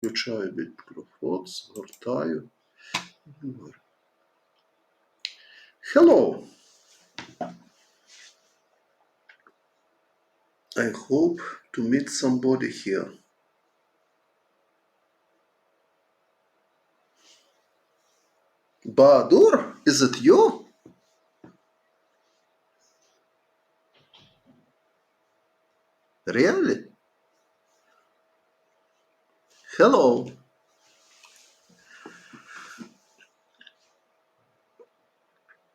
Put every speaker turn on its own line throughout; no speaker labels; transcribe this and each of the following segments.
Включаю мікрофон, згортаю. Hello. I hope to meet somebody here. Bahadur, is it you? Really? Hello.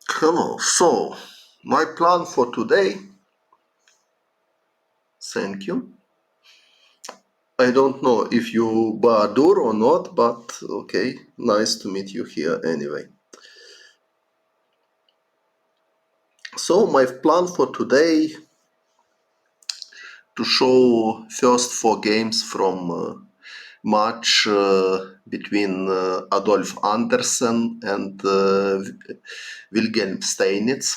Hello. So, my plan for today, thank you. I don't know if you Bahadur or not, but okay, nice to meet you here anyway. So, my plan for today to show first 4 games from match between Adolf Anderssen and Wilhelm Steinitz,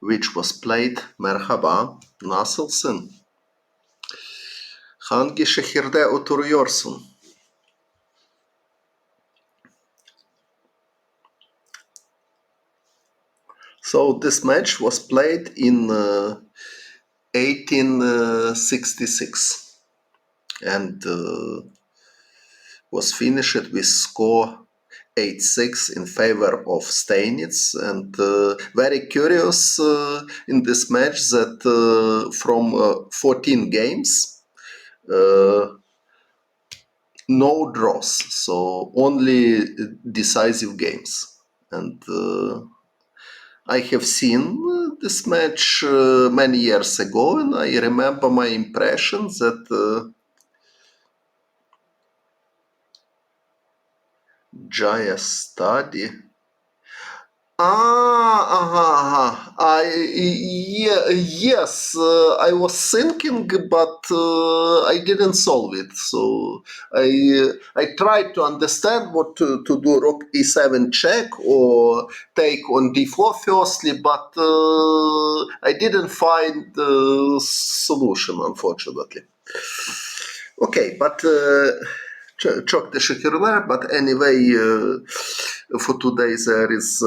which was played Merhaba, nasılsın? Hangi şehirde oturuyorsun? So this match was played in 1866 and was finished with score 8-6 in favor of Steinitz, and very curious in this match that from 14 games no draws, so only decisive games. And I have seen this match many years ago, and I remember my impression that Jaya study. Yes, I was thinking, but I didn't solve it. So I tried to understand what to do: rook e7 check or take on d4 firstly, but I didn't find the solution, unfortunately. Okay, but çok teşekkürler. But anyway, for today there is.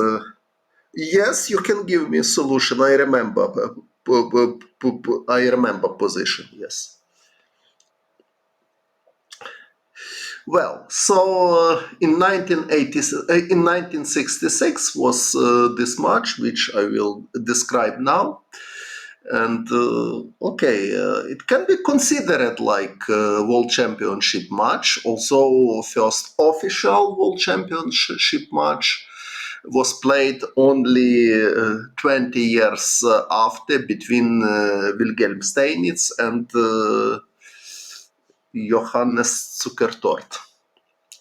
Yes, you can give me a solution. I remember. I remember position. Yes. Well, so in 1966 was this match, which I will describe now. And it can be considered like a World Championship match. Also, first official World Championship match was played only 20 years after between Wilhelm Steinitz and Johannes Zukertort.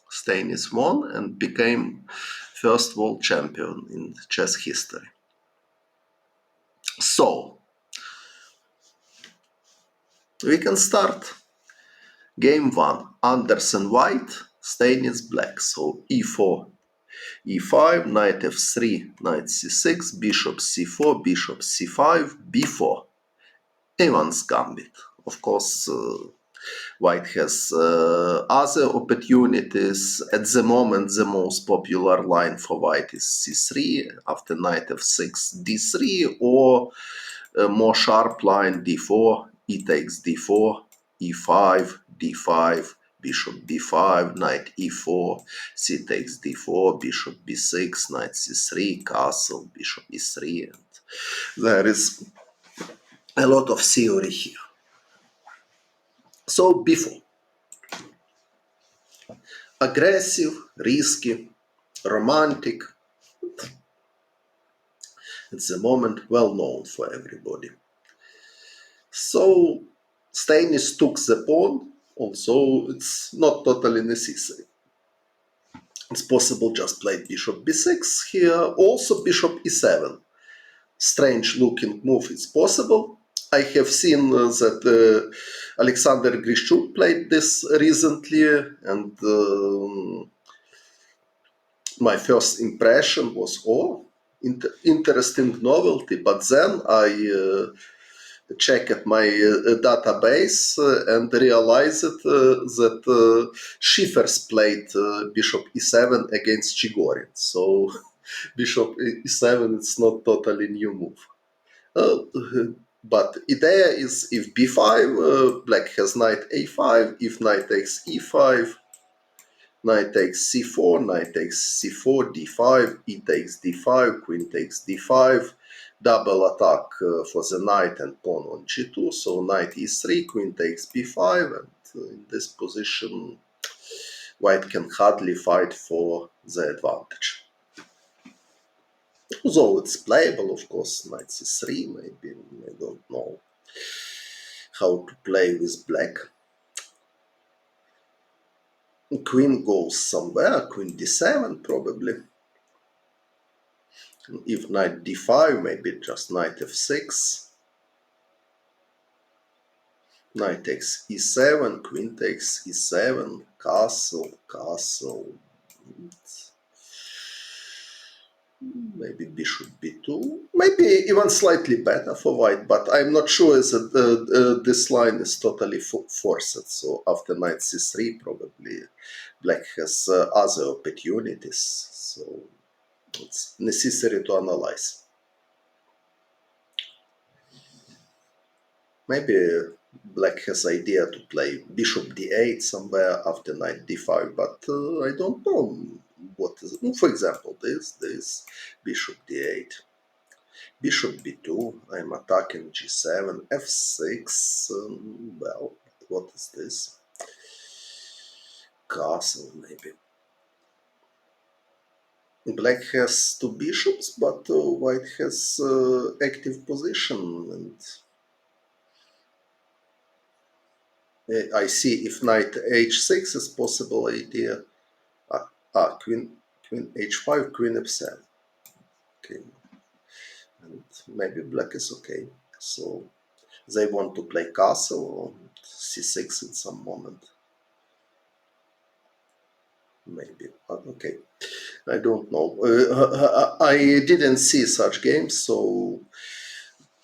Steinitz won and became first world champion in chess history. So, we can start. Game 1, Anderssen white, Steinitz black. So e4, e5, knight f3, knight c6, bishop c4, bishop c5, b4. Ivan's gambit. Of course, white has other opportunities. At the moment, the most popular line for white is c3, after knight f6, d3, or a more sharp line d4, e takes d4, e5, d5, bishop b5, knight e4, c takes d4, bishop b6, knight c3, castle, bishop e3. And there is a lot of theory here. So b4. Aggressive, risky, romantic. At the moment, well known for everybody. So Steinitz took the pawn, also it's not totally necessary. It's possible just play bishop b6 here, also bishop e7. Strange looking move is possible. I have seen that Alexander Grishuk played this recently, and my first impression was, interesting novelty, but then I check at my database and realized that Schiffers played bishop e7 against Chigorin. So bishop e7 is not totally new move. But idea is if b5, black has knight a5, if knight takes e5, knight takes c4, knight takes c4, d5, e takes d5, queen takes d5, double attack for the knight and pawn on g2, so knight e3, queen takes b5, and in this position white can hardly fight for the advantage. Although it's playable, of course, knight c3, maybe, I don't know how to play with black. Queen goes somewhere, queen d7 probably. If knight d5, maybe just knight f6. Knight takes e7, queen takes e7, castle, castle. Maybe bishop b2. Maybe even slightly better for white, but I'm not sure that this line is totally forced. So after knight c3, probably black has other opportunities. So it's necessary to analyze. Maybe black has idea to play bishop d8 somewhere after knight d5, but I don't know what is. For example, this bishop d8, bishop b2. I'm attacking g7, f6. Well, what is this? Castle maybe. Black has two bishops, but white has active position, and I see if knight h6 is possible idea. Queen h5, queen f7. Okay, and maybe black is okay. So they want to play castle or c6 in some moment. Maybe, but okay. I don't know. I didn't see such games, so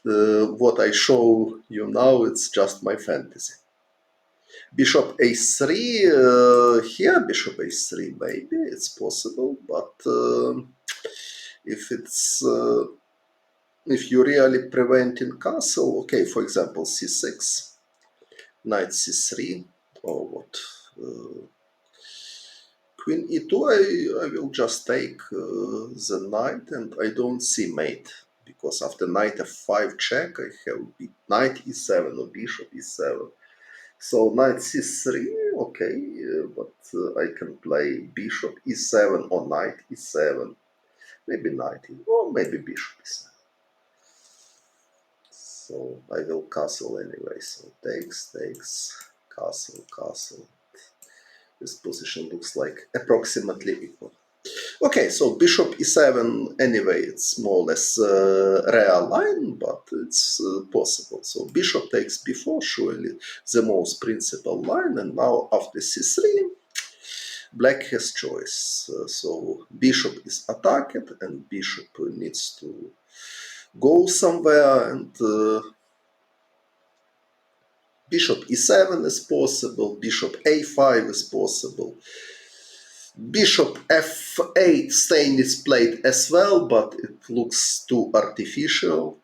what I show you now, it's just my fantasy. Bishop a3, here bishop a3, maybe it's possible, but if you really preventing castle, okay, for example, c6, knight c3, or what, queen e2, I will just take the knight, and I don't see mate, because after knight f5 check, I have knight e7 or bishop e7. So knight c3, okay, but I can play bishop e7 or knight e7, maybe knight or maybe bishop e7. So I will castle anyway. So takes, castle, castle. This position looks like approximately equal. Okay, so bishop e7 anyway, it's more or less real line, but it's possible. So bishop takes b4, surely the most principal line, and now after c3, black has choice. So bishop is attacked, and bishop needs to go somewhere, and bishop e7 is possible, bishop a5 is possible. Bishop f8 Steinitz played as well, but it looks too artificial,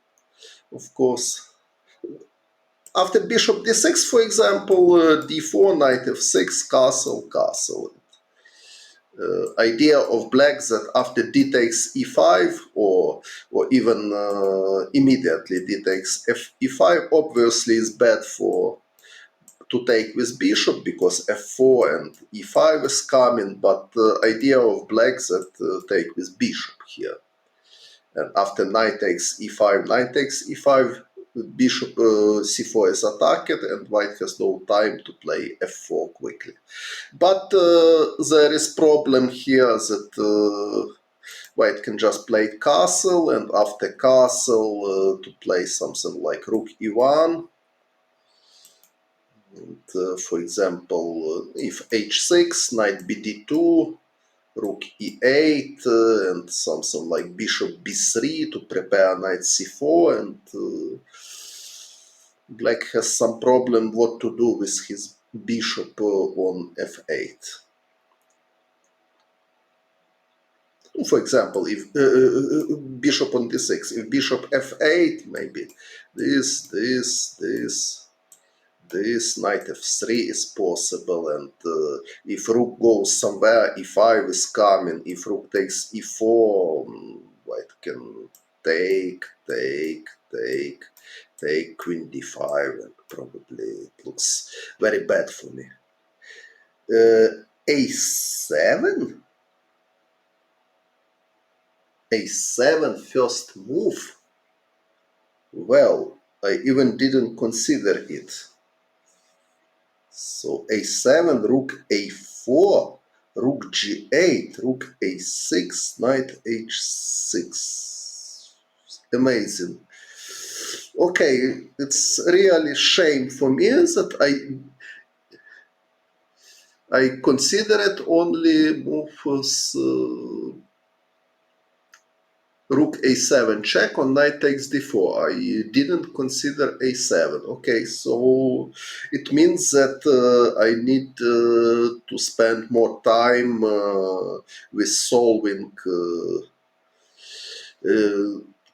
of course. After bishop d6, for example, d4, knight f6, castle, castle. Idea of black that after d takes e5 or even immediately d takes e5 obviously is bad to take with bishop because f4 and e5 is coming, but the idea of black that take with bishop here. And after knight takes e5, knight takes e5, bishop c4 is attacked, and white has no time to play f4 quickly. But there is problem here that white can just play castle, and after castle to play something like rook e1. And, for example, if h6, knight bd2, rook e8, and something like bishop b3 to prepare knight c4, and Black has some problem what to do with his bishop on f8. For example, if bishop on d6, if bishop f8, maybe this knight f3 is possible, and if rook goes somewhere, e5 is coming. If rook takes e4, white can take, queen d5, and probably it looks very bad for me. A7? A7 first move? Well, I even didn't consider it. So a7, rook a4, rook g8, rook a6, knight h6. Amazing. Okay, it's really shame for me that I considered only moves rook a7 check on knight takes d4. I didn't consider a7. Okay, so it means that I need to spend more time with solving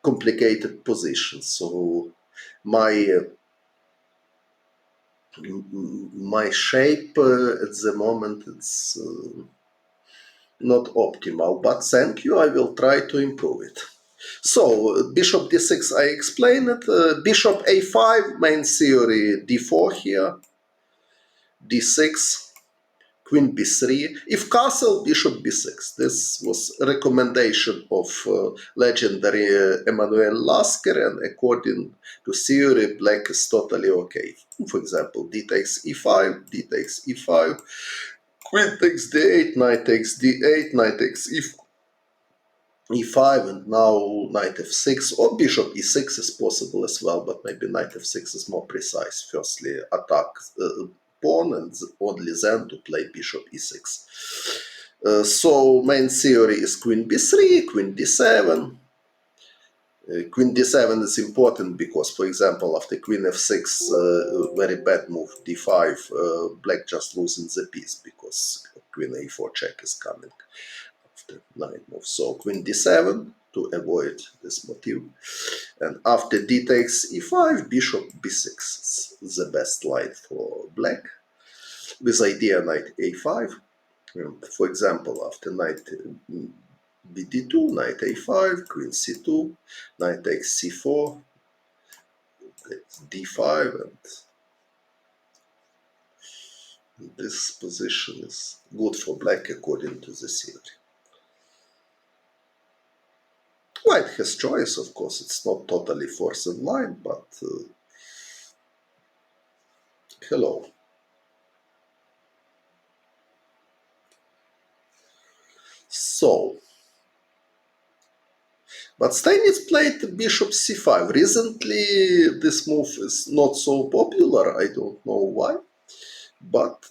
complicated positions. So my my shape at the moment it's not optimal, but thank you. I will try to improve it. So, bishop d6 I explained it. Bishop a5, main theory d4 here. d6, queen b3. If castle, bishop b6. This was a recommendation of legendary Emanuel Lasker, and according to theory, black is totally okay. For example, d takes e5, d takes e5, queen takes d8, knight takes d8, knight takes e5, and now knight f6, or bishop e6 is possible as well, but maybe knight f6 is more precise. Firstly, attack pawn, and only then to play bishop e6. So main theory is queen b3, queen d7. Queen d7 is important because, for example, after queen f6, very bad move, d5, black just losing the piece because queen a4 check is coming after 9 moves. So queen d7 to avoid this motif. And after d takes e5, bishop b6 is the best line for black. With idea knight a5. And for example, after knight bd2, knight a5, queen c2, knight takes c4, d5, and this position is good for black according to the theory. White has choice, of course, it's not totally forced line, but hello. So, but Steinitz played bishop c5. Recently, this move is not so popular, I don't know why, but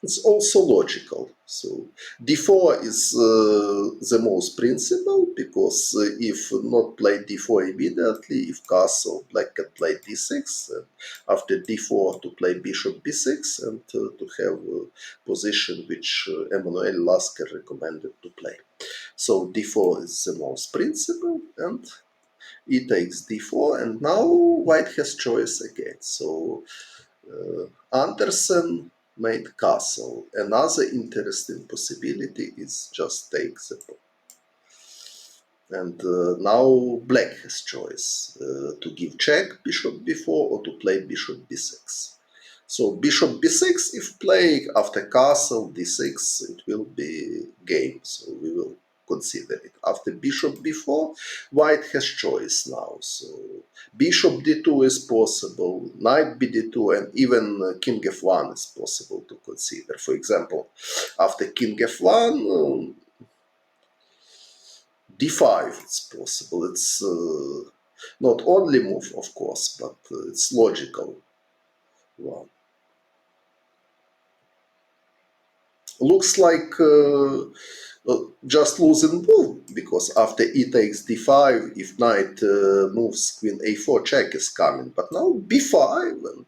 it's also logical. So d4 is the most principal, because if not play d4 immediately, if castle, black can play d6, and after d4 to play bishop b6, and to have a position which Emanuel Lasker recommended to play. So d4 is the most principal, and e takes d4, and now white has choice again. So Anderssen made castle. Another interesting possibility is just take the pawn. And now black has choice to give check bishop b4 or to play bishop b6. So bishop b6, if playing after castle d6, it will be game. So we will consider it. After bishop b4, white has choice now. So bishop d2 is possible, knight bd2, and even king f1 is possible to consider. For example, after king f1, d5 it's possible. It's not only move, of course, but it's logical one. Looks like just losing move, because after e takes d5, if knight moves, queen a4 check is coming. But now b5 and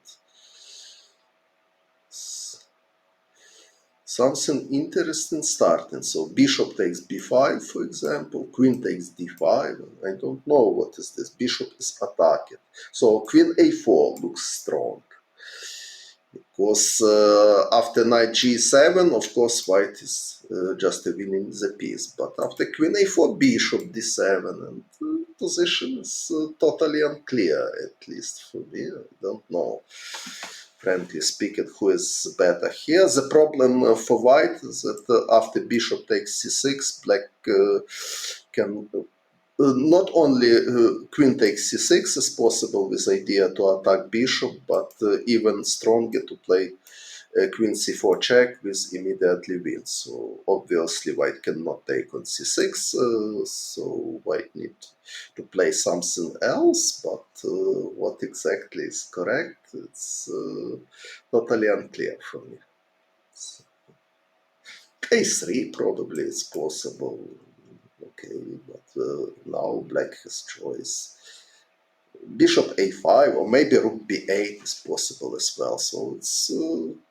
something interesting starting. So bishop takes b5, for example, queen takes d5. I don't know what is this. Bishop is attacked. So queen a4 looks strong. Because after knight g7, of course, white is just winning the piece. But after queen a4, bishop d7, and position is totally unclear, at least for me. I don't know, frankly speaking, who is better here. The problem for white is that after bishop takes c6, black can not only queen takes c6 is possible with idea to attack bishop, but even stronger to play queen c4 check with immediately win. So obviously white cannot take on c6, so white need to play something else, but what exactly is correct, it's totally unclear for me. So, a3 probably is possible. Okay, but now black has choice. Bishop a5 or maybe rook b8 is possible as well, so it's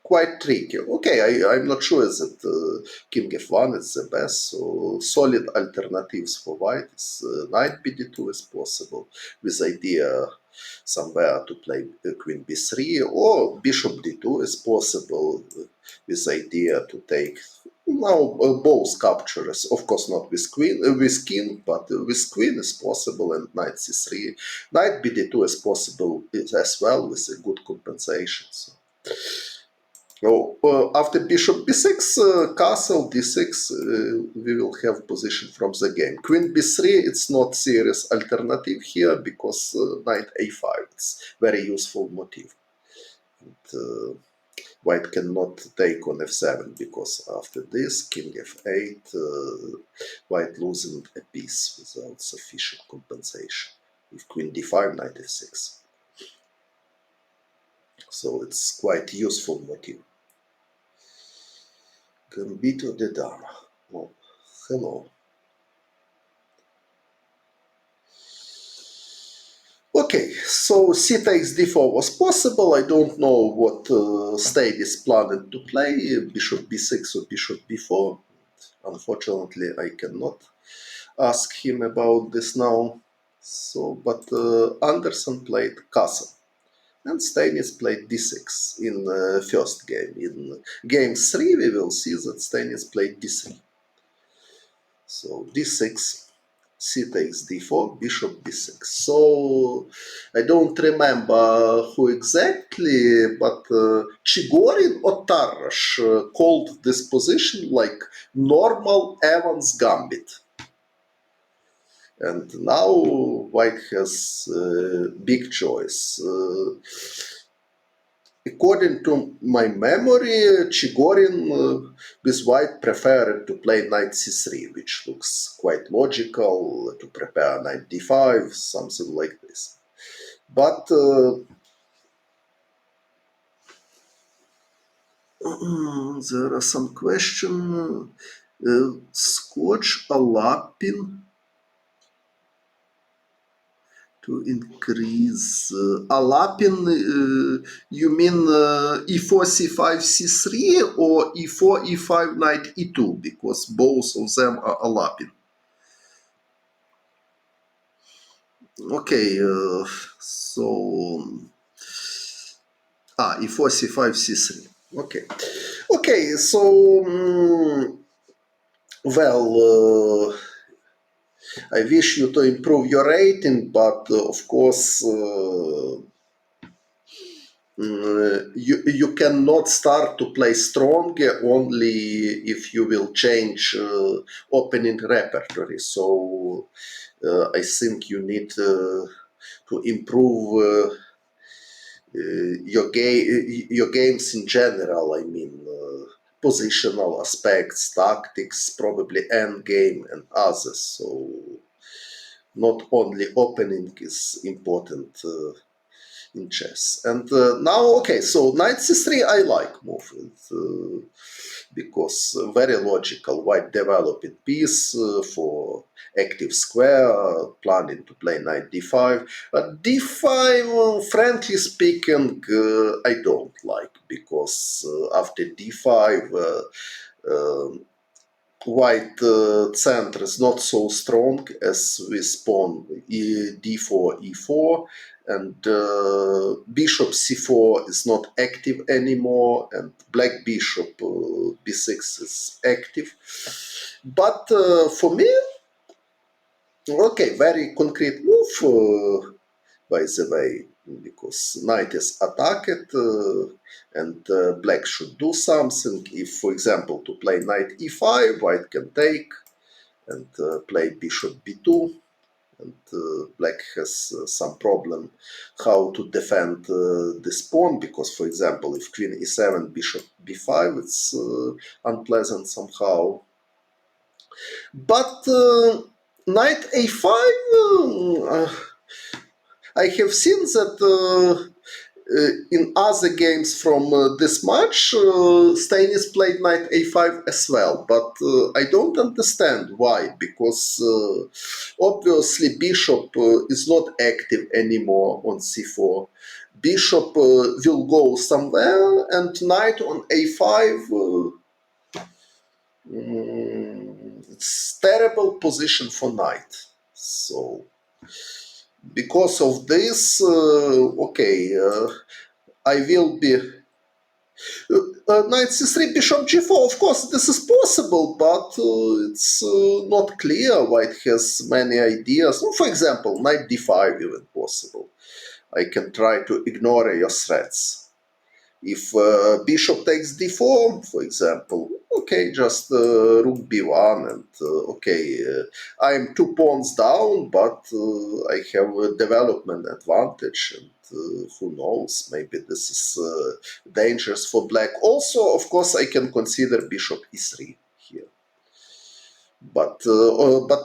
quite tricky. Okay, I'm not sure that king f1 is the best, so solid alternatives for white is knight bd2 is possible, with idea somewhere to play queen b3, or bishop d2 is possible with idea to take now both captures, of course not with queen, with king, but with queen is possible, and knight c3, knight bd2 is possible as well with a good compensation. So after bishop b6, castle d6, we will have position from the game. Queen b3, it's not serious alternative here because knight a5, it's very useful motif. And, white cannot take on f7 because after this, king f8, white losing a piece without sufficient compensation. With queen d5, knight f6. So it's quite useful motif. Gambito de dama. Oh, hello. Okay, so c takes d4 was possible. I don't know what state is planned to play, bishop b6 or bishop b4. Unfortunately, I cannot ask him about this now. So, but Anderssen played castle, and Steinitz played d6 in first game. In game 3, we will see that Steinitz played d3. So d6, c takes d4, bishop b6. So I don't remember who exactly, but Chigorin or Tarrasch called this position like normal Evans gambit. And now white has big choice. According to my memory, Chigorin with white preferred to play knight c3, which looks quite logical, to prepare knight d5, something like this. But there are some questions. Scotch a lapin to increase alapin, you mean e4 c5 c3 or e4 e5 knight e2, because both of them are alapin. Okay, so e4 c5 c3. Okay, okay, so well, I wish you to improve your rating, but of course you cannot start to play strong only if you will change opening repertory. So I think you need to improve your games in general. I mean, positional aspects, tactics, probably end game and others. So not only opening is important in chess. And now, okay, so knight c3 I like move because very logical. White developing piece for active square, planning to play knight d5. But d5, frankly speaking, I don't like because after d5, white center is not so strong as with pawn d4, e4, and bishop c4 is not active anymore, and black bishop b6 is active. But for me, okay, very concrete move, by the way, because knight is attacked and black should do something. If, for example, to play knight e5, white can take and play bishop b2, and black has some problem how to defend this pawn, because, for example, if queen e7, bishop b5, it's unpleasant somehow. But knight a5, I have seen that in other games from this match, Steinitz played knight a5 as well, but I don't understand why, because obviously bishop is not active anymore on c4. Bishop will go somewhere, and knight on a5, it's terrible position for knight. So because of this, okay, I will be knight c3, bishop g4. Of course, this is possible, but it's not clear. White has many ideas. For example, knight d5 even possible. I can try to ignore your threats. If bishop takes d4, for example, okay, just rook b1, and okay, I am 2 pawns down, but I have a development advantage, and who knows, maybe this is dangerous for black. Also, of course, I can consider bishop e3 here. But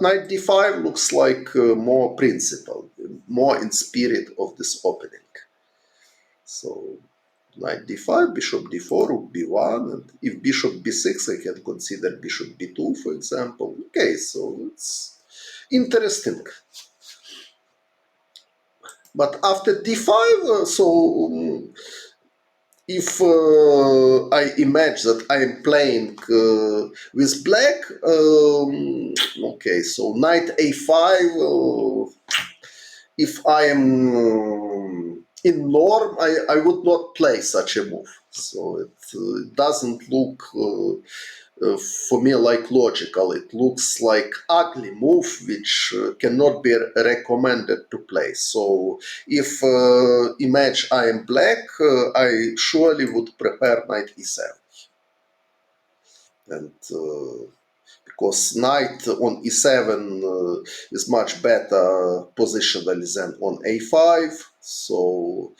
knight d5 looks like more principled, more in spirit of this opening. So knight d5, bishop d4, rook b1, and if bishop b6, I can consider bishop b2, for example. Okay, so it's interesting. But after d5, if I imagine that I am playing with black, okay, so knight a5, if I am in norm, I would not play such a move. So it doesn't look for me like logical. It looks like ugly move which cannot be recommended to play. So if imagine I am black, I surely would prepare knight e7. And because knight on e7 is much better positionally than on a5. So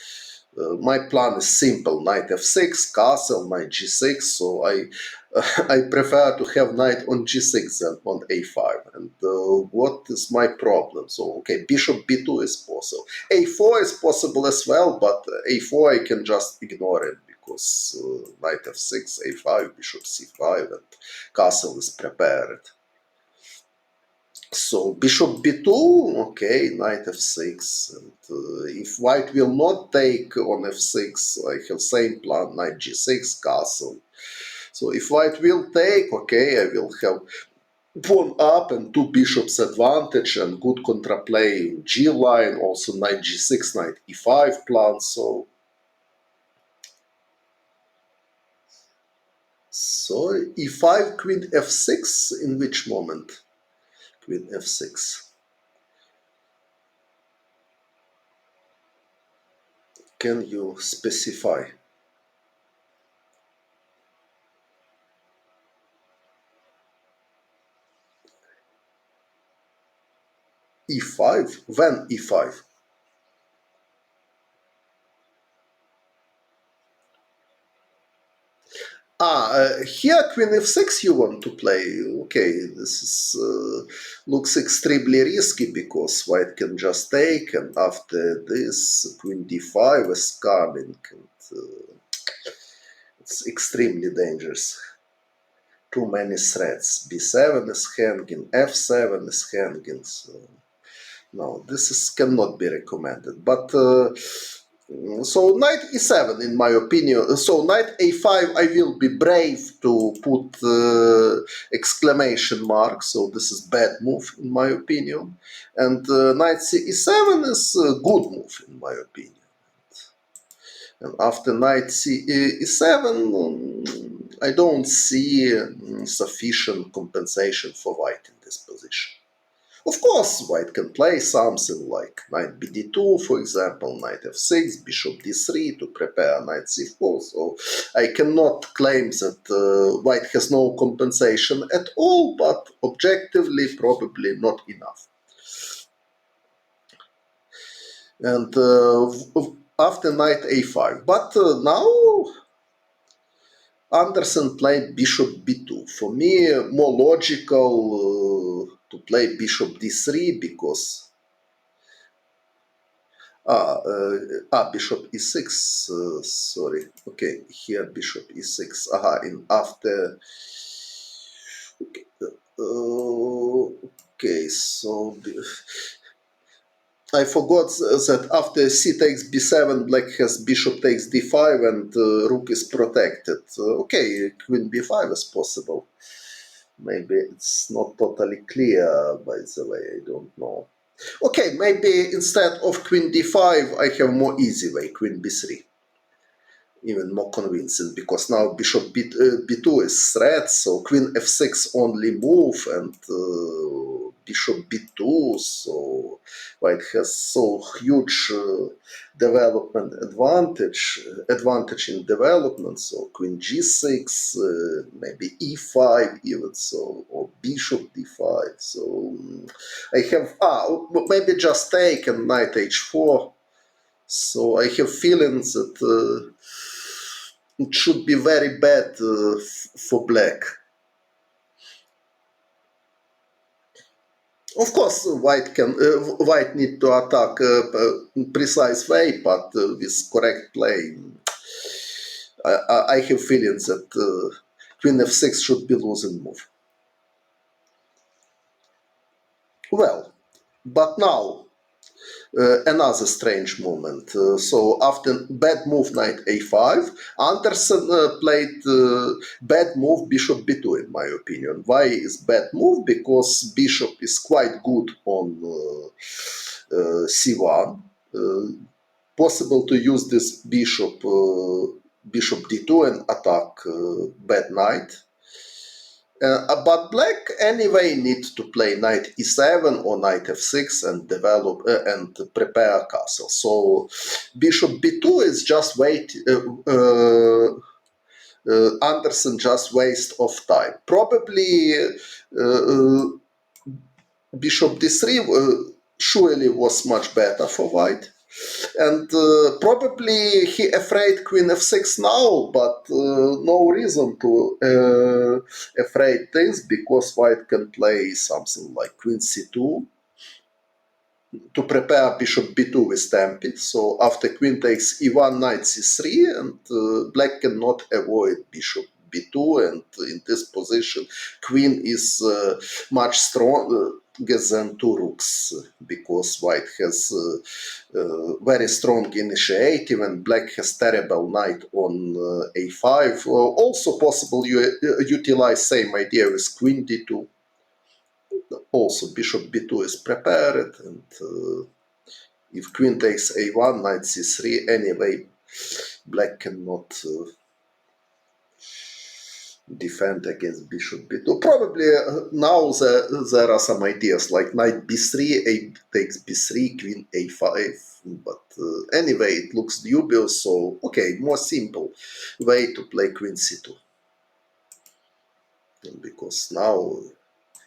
my plan is simple: knight f6, castle, knight g6. So I prefer to have knight on g6 than on a5. And what is my problem? So okay, bishop b2 is possible. a4 is possible as well, but a4 I can just ignore it, because knight f6, a5, bishop c5, and castle is prepared. So bishop b2, okay, knight f6, and if white will not take on f6, I have same plan, knight g6, castle. So if white will take, okay, I will have pawn up and 2 bishops advantage and good contraplay in g line, also knight g6, knight e5 plan. So e5, queen f6, in which moment? Queen f6. Can you specify? e5? When e5? Here queen f6 you want to play. Okay, this is looks extremely risky because white can just take, and after this queen d5 is coming, and it's extremely dangerous. Too many threats. b7 is hanging, f7 is hanging, so no, this is cannot be recommended. But so knight e7 in my opinion. So knight a5 I will be brave to put exclamation mark. So this is bad move in my opinion. And knight e7 is a good move in my opinion. And after knight e7, I don't see sufficient compensation for white in this position. Of course, white can play something like knight bd2, for example, knight f6, bishop d3 to prepare knight c4. So I cannot claim that white has no compensation at all, but objectively, probably not enough. And after knight a5. But now Anderssen played bishop b2. For me, more logical to play bishop d3 because bishop e6, sorry, okay, here bishop e6, in after, okay, okay, so I forgot that after c takes b7, black has bishop takes d5 and rook is protected. Okay, queen b5 is possible. Maybe it's not totally clear, by the way, I don't know. Okay, maybe instead of queen d5, I have more easy way, queen b3. Even more convincing, because now bishop b2 is threat, so queen f6 only move, and bishop b2, so white has so huge development advantage in development, so queen g6, maybe e5 even, so, or bishop d5, so I have, maybe just take and knight h4, so I have feelings that it should be very bad for black. Of course, white need to attack in precise way, but with correct play, I have feelings that queen f6 should be losing move. Well, but now another strange moment. So after bad move knight a5, Anderssen played bad move bishop b2 in my opinion. Why is bad move? Because bishop is quite good on c1. Possible to use this bishop d2 and attack bad knight. But black anyway needs to play knight e7 or knight f6 and develop and prepare a castle. So bishop b2 is just Anderssen just waste of time. Probably bishop d3 surely was much better for white. And probably he afraid queen f6 now, but no reason to afraid this, because white can play something like queen c2 to prepare bishop b2 with stampede. So after queen takes e1, knight c3, and black cannot avoid bishop b2, and in this position queen is much stronger than two rooks, because white has very strong initiative and black has terrible knight on a5. Also possible you utilize same idea with queen d2. Also bishop b2 is prepared, and if queen takes a1, knight c3, anyway black cannot defend against bishop b2. Probably now there are some ideas like knight b3, a takes b3, queen a5, but anyway it looks dubious, so okay, more simple way to play queen c2. Because now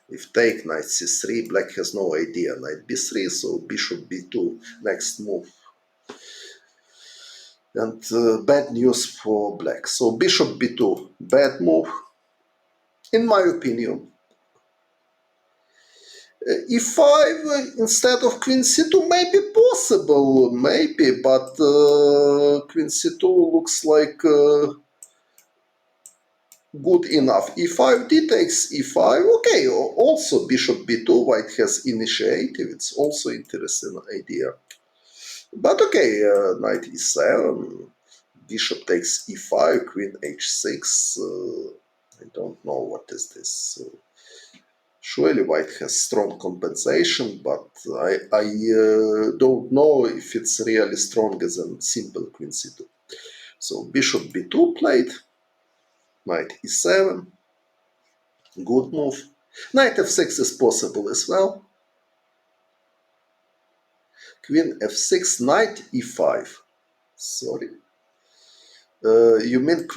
if take knight c3, black has no idea, knight b3, so bishop b2, next move. And bad news for black. So bishop b2, bad move, in my opinion. E5 instead of queen c2 may be possible, maybe, but queen c2 looks like good enough. E5, d takes e5, okay, also bishop b2, white has initiative, it's also interesting idea. But okay, knight e7, bishop takes e5, queen h6, I don't know what is this. Surely white has strong compensation, but I don't know if it's really stronger than simple queen c2. So bishop b2 played, knight e7, good move. Knight f6 is possible as well. Queen f6, knight e5. Sorry. You mean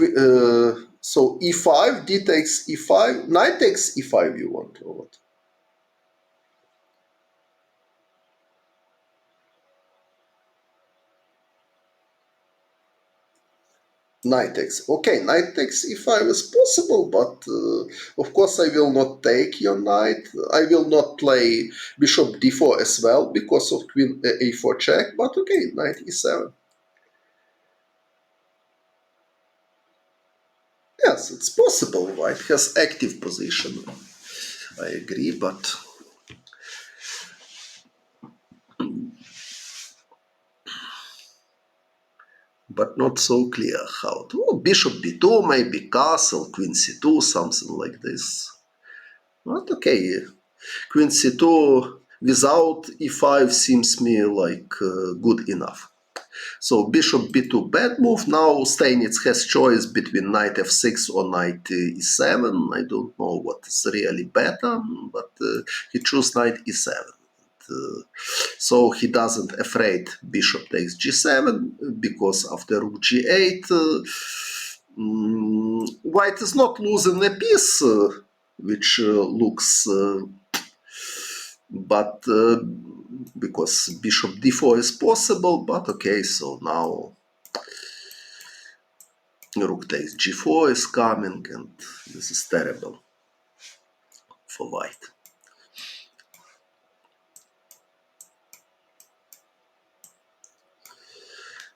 so e5, d takes e5, knight takes e5 you want, or what? Knight takes. Okay, knight takes e5 is possible, but of course I will not take your knight. I will not play bishop d4 as well because of queen a4 check, but okay, knight e7. Yes, it's possible. White has active position. I agree, but not so clear how to. Oh, bishop b2, maybe castle, queen c2, something like this. But okay, queen c2 without e5 seems me like good enough. So bishop b2 bad move. Now Steinitz has choice between knight f6 or knight e7. I don't know what is really better, but he chose knight e7. So he doesn't afraid bishop takes g7 because after rook g8 white is not losing a piece which looks but because bishop d4 is possible, but okay, so now rook takes g4 is coming, and this is terrible for white.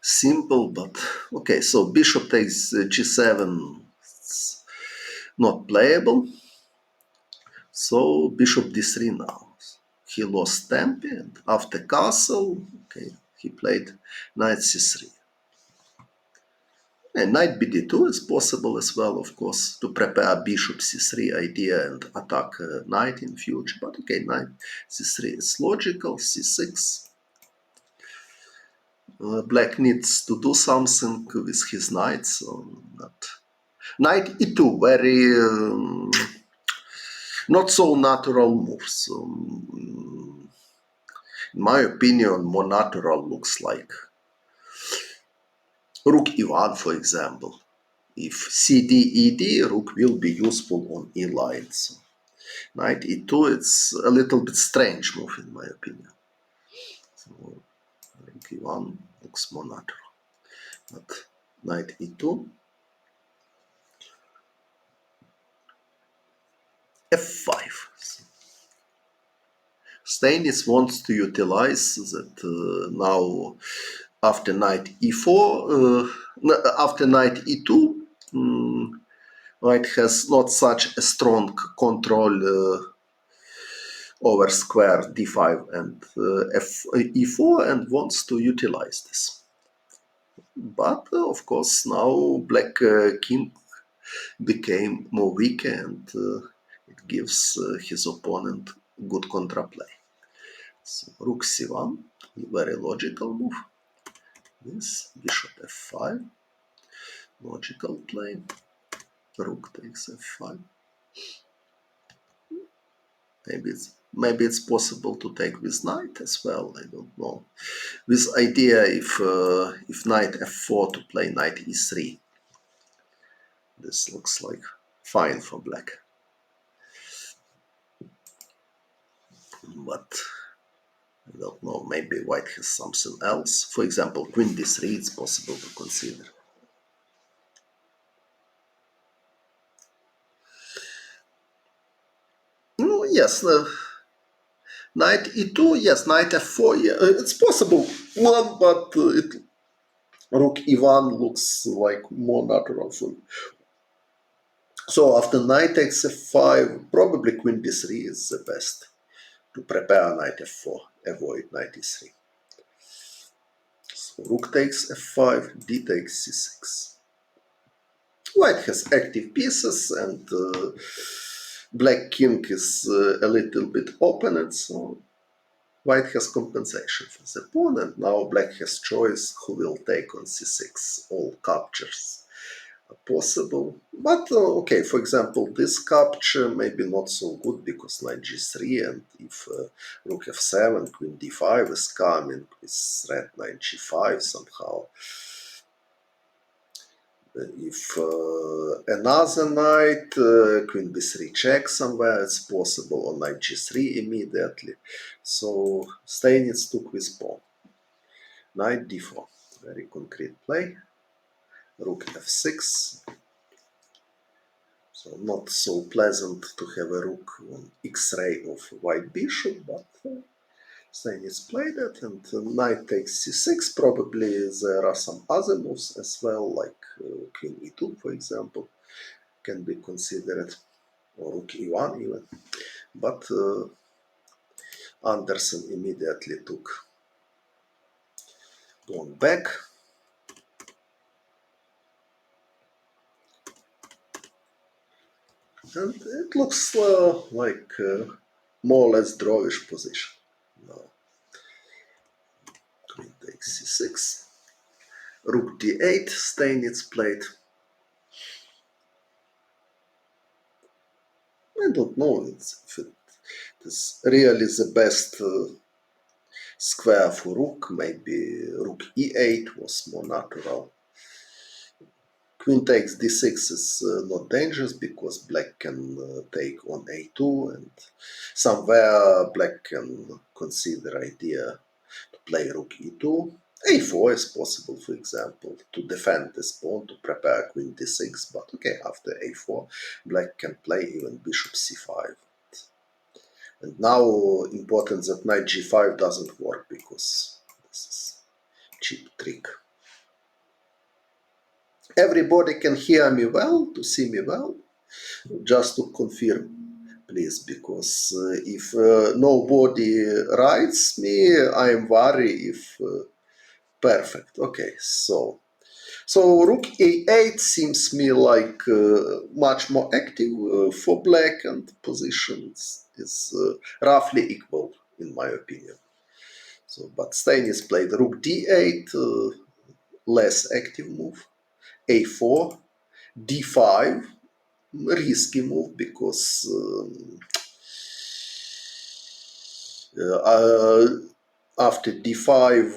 Simple, but okay, so bishop takes g7, it's not playable. So bishop d3 now. He lost tempo, and after castle, okay, he played knight c3. And knight bd2 is possible as well, of course, to prepare bishop c3 idea and attack knight in future. But okay, knight c3 is logical, c6. Black needs to do something with his knight, so not. Knight e2, very not so natural moves. In my opinion, more natural looks like rook e1, for example. If cd ed, rook will be useful on e line. So knight e2, it's a little bit strange move in my opinion. So rook e1 looks more natural. But knight e2, f5. Steinitz wants to utilize that now after knight e4, after knight e2, white has not such a strong control over square d5 and e4 and wants to utilize this. But of course now black king became more weak and it gives his opponent good contraplay. So rook c1, very logical move. This bishop f5, logical play. Rook takes f5. Maybe it's possible to take with knight as well. I don't know. With idea if knight f4 to play knight e3. This looks like fine for black. But I don't know, maybe white has something else. For example, queen d3 it's possible to consider. No, yes, knight e2, yes, knight f4, yeah, it's possible one, but rook e1 looks like more natural for me. So after knight takes f5, probably queen d3 is the best to prepare knight f4, avoid knight e3. So rook takes f5, d takes c6. White has active pieces and black king is a little bit opened, so white has compensation for the pawn, and now black has choice who will take on c6. All captures are possible, but okay, for example, this capture may be not so good because knight g3, and if rook f7, queen d5 is coming with threat knight g5 somehow. If another knight, queen b3 check somewhere, it's possible, or knight g3 immediately. So Steinitz took with pawn. Knight d4, very concrete play. Rook f6. So not so pleasant to have a rook on x-ray of white bishop, but Steinitz played it, and knight takes c6. Probably there are some other moves as well, like queen e2, for example, can be considered, or rook e1 even. But Anderssen immediately took pawn back. And it looks like more or less drawish position. Now, queen takes c6. Rook d8, Steinitz played. I don't know if it is really the best square for rook. Maybe rook e8 was more natural. Queen takes d6 is not dangerous because black can take on a2, and somewhere black can consider idea to play rook e2. a4 is possible, for example, to defend this pawn, to prepare queen d6, but okay, after a4 black can play even bishop c5. And now important that knight g5 doesn't work because this is cheap trick. Everybody can hear me well, to see me well, just to confirm, please, because if nobody writes me, I am worried if perfect. Okay, so rook a8 seems me like much more active for black, and positions is roughly equal in my opinion. So, but Steinitz played rook d8, less active move, a4, d5, risky move because after d5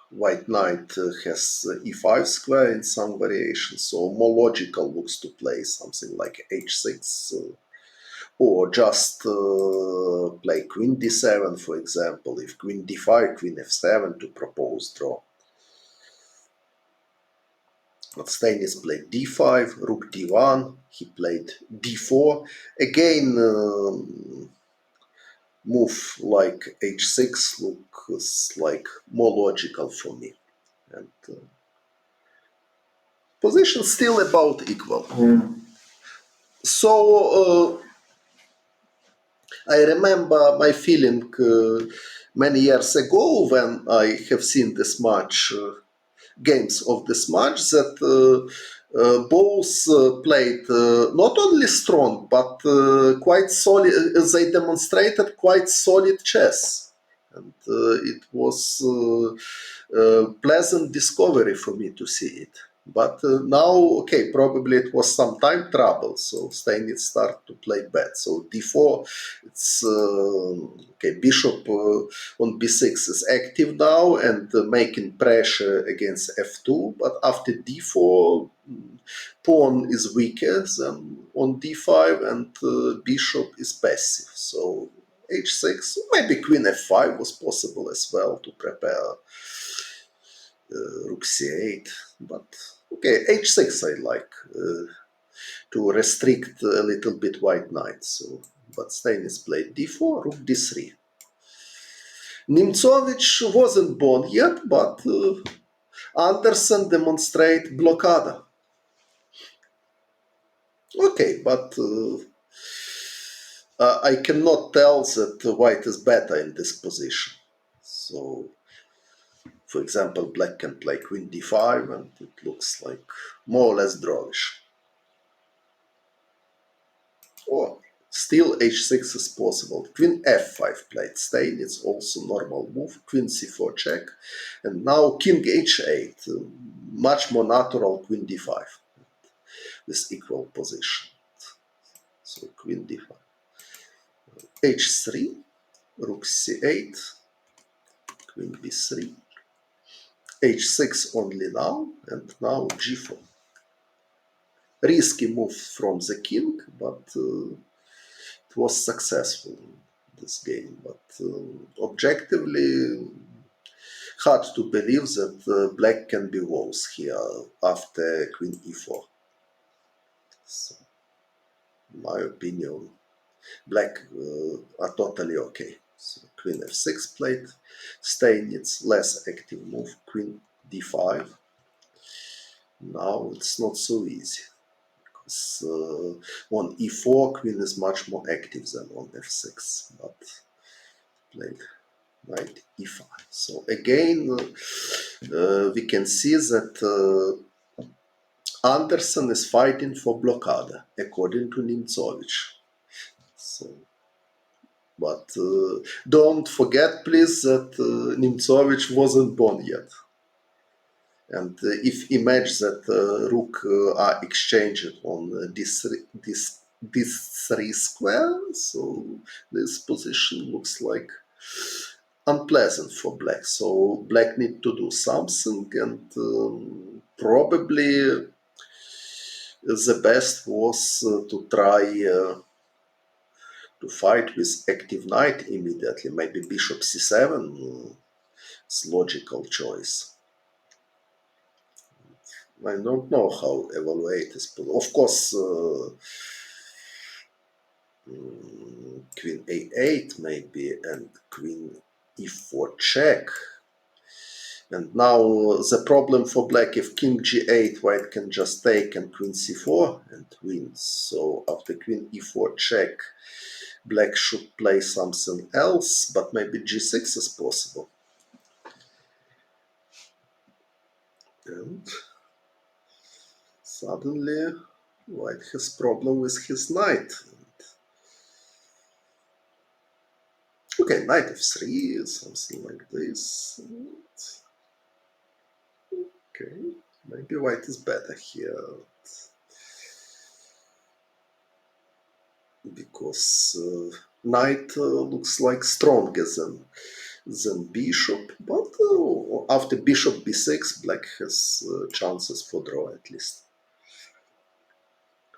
white knight has e5 square in some variation, so more logical looks to play something like h6 or just play queen d7, for example, if queen d5, queen f7 to propose draw. But Steinitz played d5, rook d1, he played d4. Again, move like h6 looks like more logical for me. And position still about equal. So I remember my feeling many years ago when I have seen this match games of this match that both played not only strong but quite solid. They demonstrated quite solid chess, and it was pleasant discovery for me to see it. But now, okay, probably it was some time trouble, so Steinitz start to play bad. So d4, it's okay. Bishop on b6 is active now and making pressure against f2. But after d4, pawn is weaker than on d5, and bishop is passive. So h6. Maybe queen f5 was possible as well to prepare rook c8. But okay, h6 I like to restrict a little bit white knight. So, but Steinitz played d4, rook d3. Nimzovich wasn't born yet, but Anderssen demonstrate blockada. Okay, but I cannot tell that white is better in this position. So, for example, black can play queen d5 and it looks like more or less drawish. Or still h6 is possible. Queen f5 played Steinitz, also normal move. Queen c4 check. And now king h8, much more natural queen d5 with equal position. So queen d5. h3, rook c8, queen b3, h6 only now, and now g4. Risky move from the king, but it was successful in this game. But objectively, hard to believe that black can be worse here after queen e4. So, in my opinion, black are totally okay. So queen f6 played, Steinitz less active move, queen d5. Now it's not so easy. Because on e4 queen is much more active than on f6, but played knight e5. So again we can see that Anderssen is fighting for blockade according to Nimzovich. So, but don't forget please that Nimzovich wasn't born yet. And if image that rook are exchanged on this 3 square, so this position looks like unpleasant for black. So black need to do something, and probably the best was to try to fight with active knight immediately. Maybe bishop c7 is logical choice. I don't know how evaluate this. Of course, queen a8 maybe, and queen e4 check. And now the problem for black, if king g8, white can just take and queen c4 and wins. So after queen e4 check, black should play something else, but maybe g6 is possible. And suddenly white has problem with his knight. Okay, knight f3, something like this. Okay, maybe white is better here. Because knight looks like stronger than bishop, but after bishop b6, black has chances for draw at least.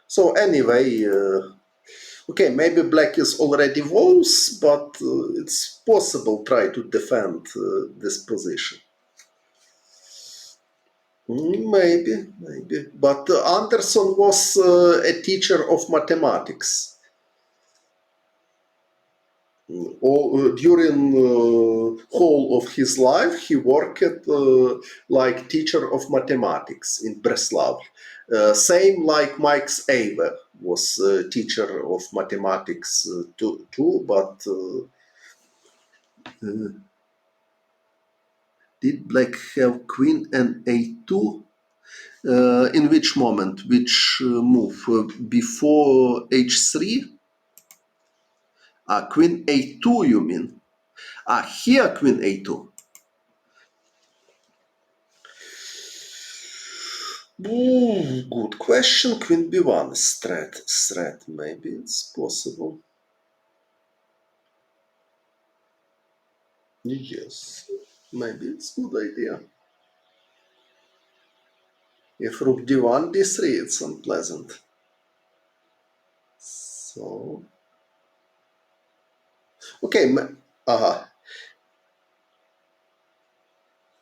So anyway, okay, maybe black is already worse, but it's possible try to defend this position. Maybe. But Anderssen was a teacher of mathematics. During whole of his life, he worked like teacher of mathematics in Breslau. Same like Mike Aver was teacher of mathematics too, but did black have queen and a2? In which moment? Which move? Before h3? Queen a2 you mean? Here queen a2. Good question. Queen b1 is threat. Maybe it's possible. Yes, maybe it's good idea. If rook d1, d3, it's unpleasant. So, Okay,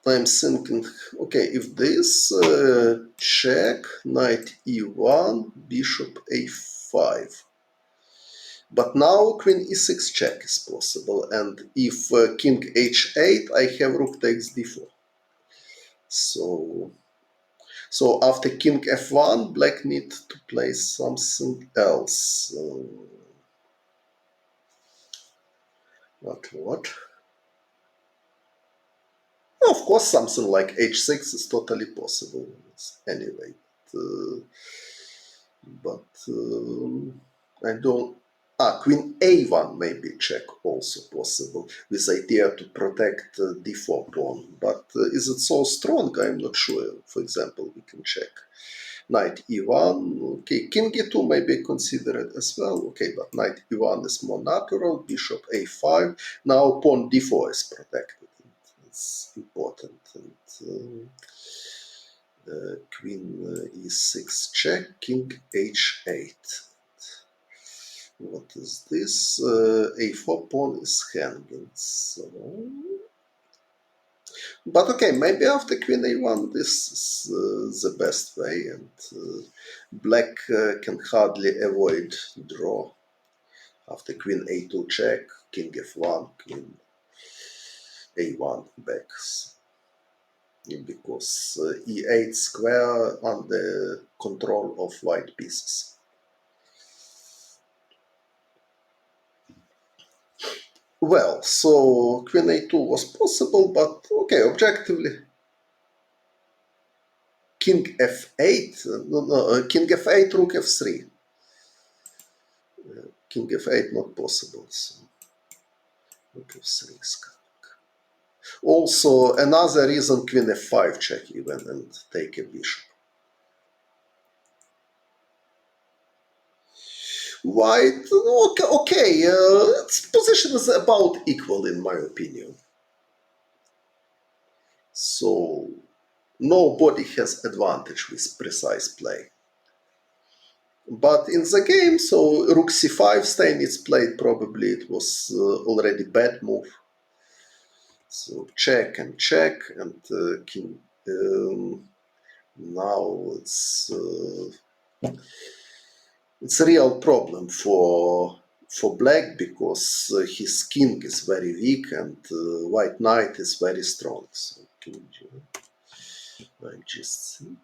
I'm thinking, okay, if this check, knight e1, bishop a5. But now queen e6 check is possible, and if king h8, I have rook takes d4. So, so after king f1, black need to play something else. What? Of course, something like h6 is totally possible anyway. Uh, but I don't. Queen a1 maybe check also possible with idea to protect d4 pawn. But is it so strong? I'm not sure. For example, we can check knight e1. Okay, king e2 may be considered as well. Okay, but knight e1 is more natural. Bishop a5. Now pawn d4 is protected. It's important. And queen e6 check, king h8. What is this? A4 pawn is hanging. So, but okay, maybe after queen a1 this is the best way, and black can hardly avoid draw. After queen a2 check, king f1, queen a1 backs. Because e8 square under control of white pieces. Well, so queen a2 was possible, but okay, objectively, king f8, king f8, rook f3. King f8 not possible, so rook f3 is coming. Also, another reason queen f5 check even and take a bishop. White, okay, its position is about equal in my opinion. So nobody has advantage with precise play. But in the game, so rook c5, Steinitz played, probably it was already bad move. So check, and king. Now it's a real problem for black, because his king is very weak and white knight is very strong. So king g3.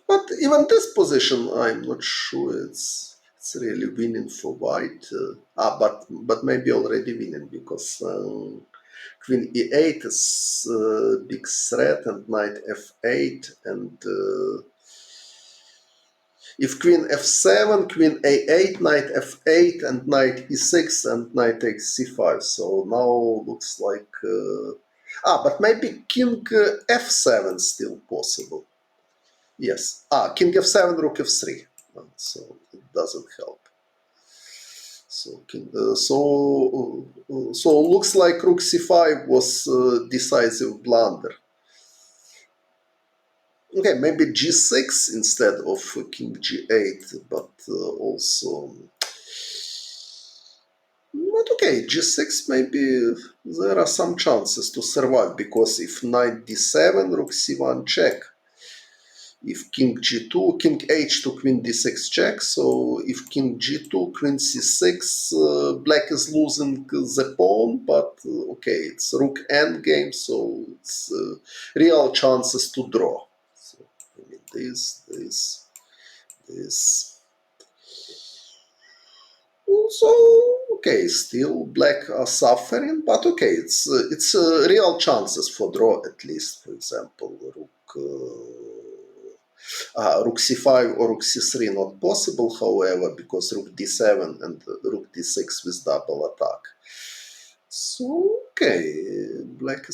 But even this position, I'm not sure it's really winning for white. But maybe already winning, because queen e8 is big threat, and knight f8, and if queen f7, queen a8, knight f8, and knight e6, and knight takes c5. So now looks like but maybe king f7 still possible. Yes. King f7, rook f3. So it doesn't help. So so looks like rook c5 was decisive blunder. Okay, maybe g6 instead of king g8, but also. But okay, g6 maybe there are some chances to survive, because if knight d7, rook c1 check. If king g2, king h2, queen d6 check. So if king g2, queen c6, black is losing the pawn, but okay, it's rook endgame, so it's real chances to draw. So I mean, this. So okay, still black are suffering, but okay, it's real chances for draw at least. For example, rook c5 or rook c3 not possible, however, because rook d7 and rook d6 with double attack. So okay, black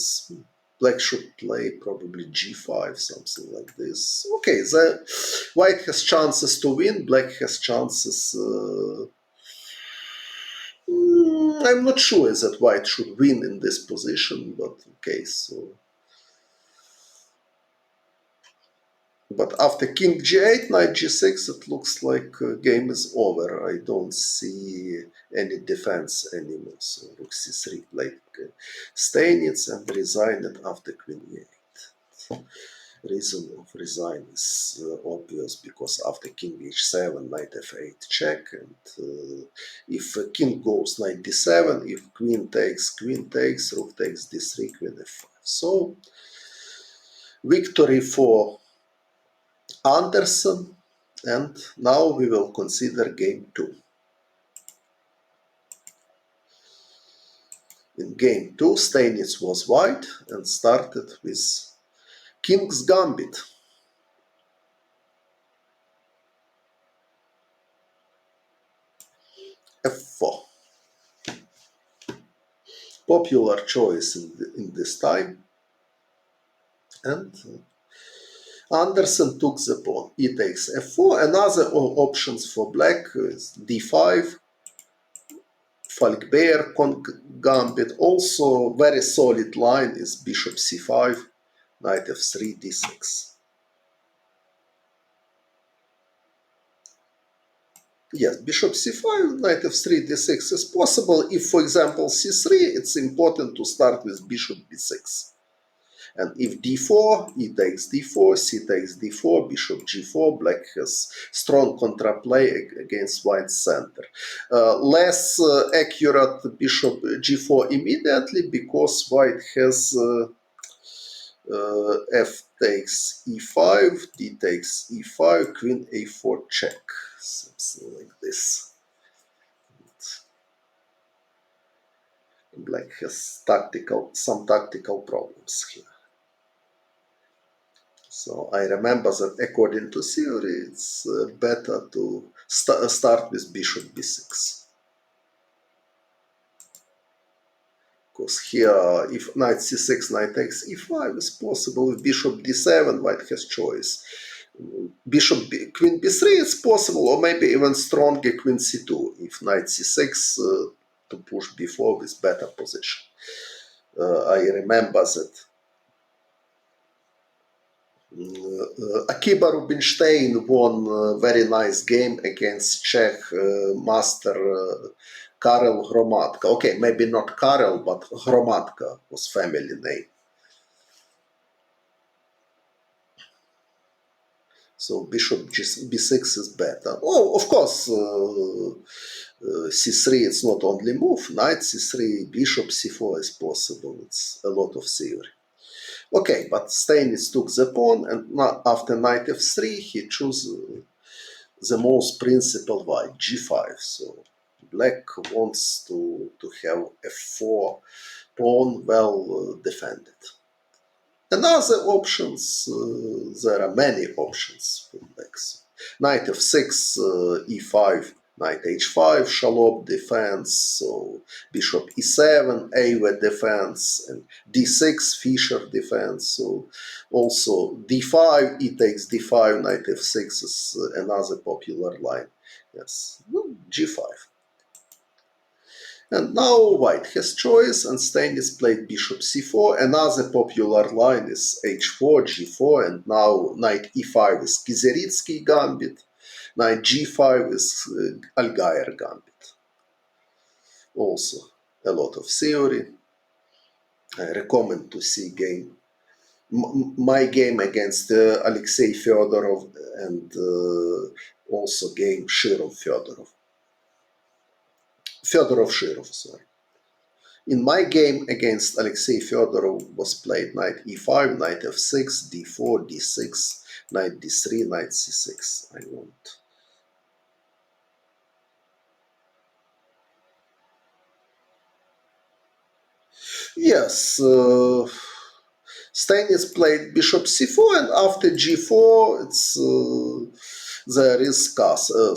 should play probably g5, something like this. Okay, the white has chances to win, black has chances. I'm not sure that white should win in this position, but okay, so. But after king g8, knight g6, it looks like game is over. I don't see any defense anymore. So rook c3 played Steinitz and resigned after queen e8. Reason of resign is obvious, because after king h7, knight f8 check, and if king goes knight d7, if queen takes, rook takes d3, queen f5. So victory for Anderssen, and now we will consider game 2. In game 2, Steinitz was white and started with king's gambit. f4. Popular choice in this time. And Anderssen took the pawn. He takes f4. Another options for black is d5, Falkbeer gambit. Also very solid line is bishop c5, knight f3, d6. Yes, bishop c5, knight f3, d6 is possible. If, for example, c3, it's important to start with bishop b6. And if d4, e takes d4, c takes d4, bishop g4, black has strong contraplay against white's center. Less accurate bishop g4 immediately, because white has f takes e5, d takes e5, queen a4 check, something like this. Black has some tactical problems here. So I remember that according to theory, it's better to start with bishop b6. Because here, if knight c6, knight takes e5 is possible. With bishop d7, white has choice. Queen b3 is possible, or maybe even stronger queen c2. If knight c6, to push b4 with better position. I remember that Akiba Rubinstein won a very nice game against Czech master Karel Hromadka. Okay, maybe not Karel, but Hromadka was family name. So bishop b6 is better. Oh, of course, c3 it's not only move. Knight c3, bishop c4 is possible. It's a lot of theory. Okay, but Steinitz took the pawn, and after knight f3, he chose the most principal white, g5. So black wants to have f4 pawn well defended. Another options, there are many options for black. So knight f6, e5, knight h5, Shalop defense, so bishop e7, Awe defense, and d6, Fischer defense. So also d5, e takes d5, knight f6 is another popular line. Yes, g5. And now white has choice, and Steinitz played bishop c4. Another popular line is h4, g4, and now knight e5 is Kizeritsky gambit. Knight g5 is Allgaier gambit. Also a lot of theory. I recommend to see game. My game against Alexei Fyodorov, and also game Shirov-Fyodorov. Fyodorov-Shirov, sorry. In my game against Alexei Fyodorov was played knight e5, knight f6, d4, d6, knight d3, knight c6. I want. Yes, Steinitz played bishop c4, and after g4, it's there is castle.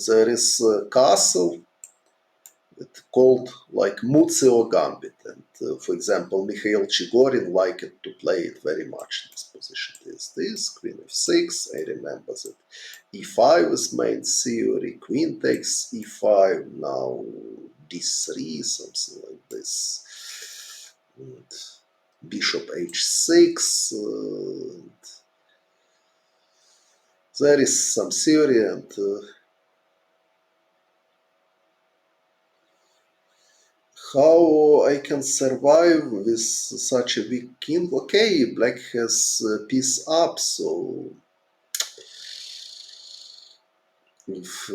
There is castle. It's called like Muzio Gambit, and for example, Mikhail Chigorin liked to play it very much. This position is this, queen f6, I remember that e5 is main theory, queen takes e5, now d3, something like this, and bishop h6, There is some theory and how I can survive with such a weak king. Okay, black has piece up, so if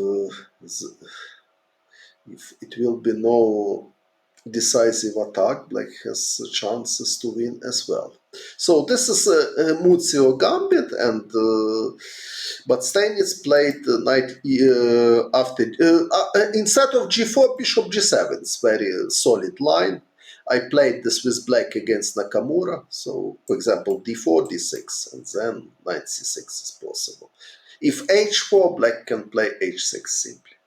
if it will be no decisive attack, black has chances to win as well. So this is a Muzio gambit, and but Steinitz played knight after instead of g4 bishop g7. It's very solid line. I played this with black against Nakamura. So for example d4 d6 and then knight c6 is possible. If h4, black can play h6 simply.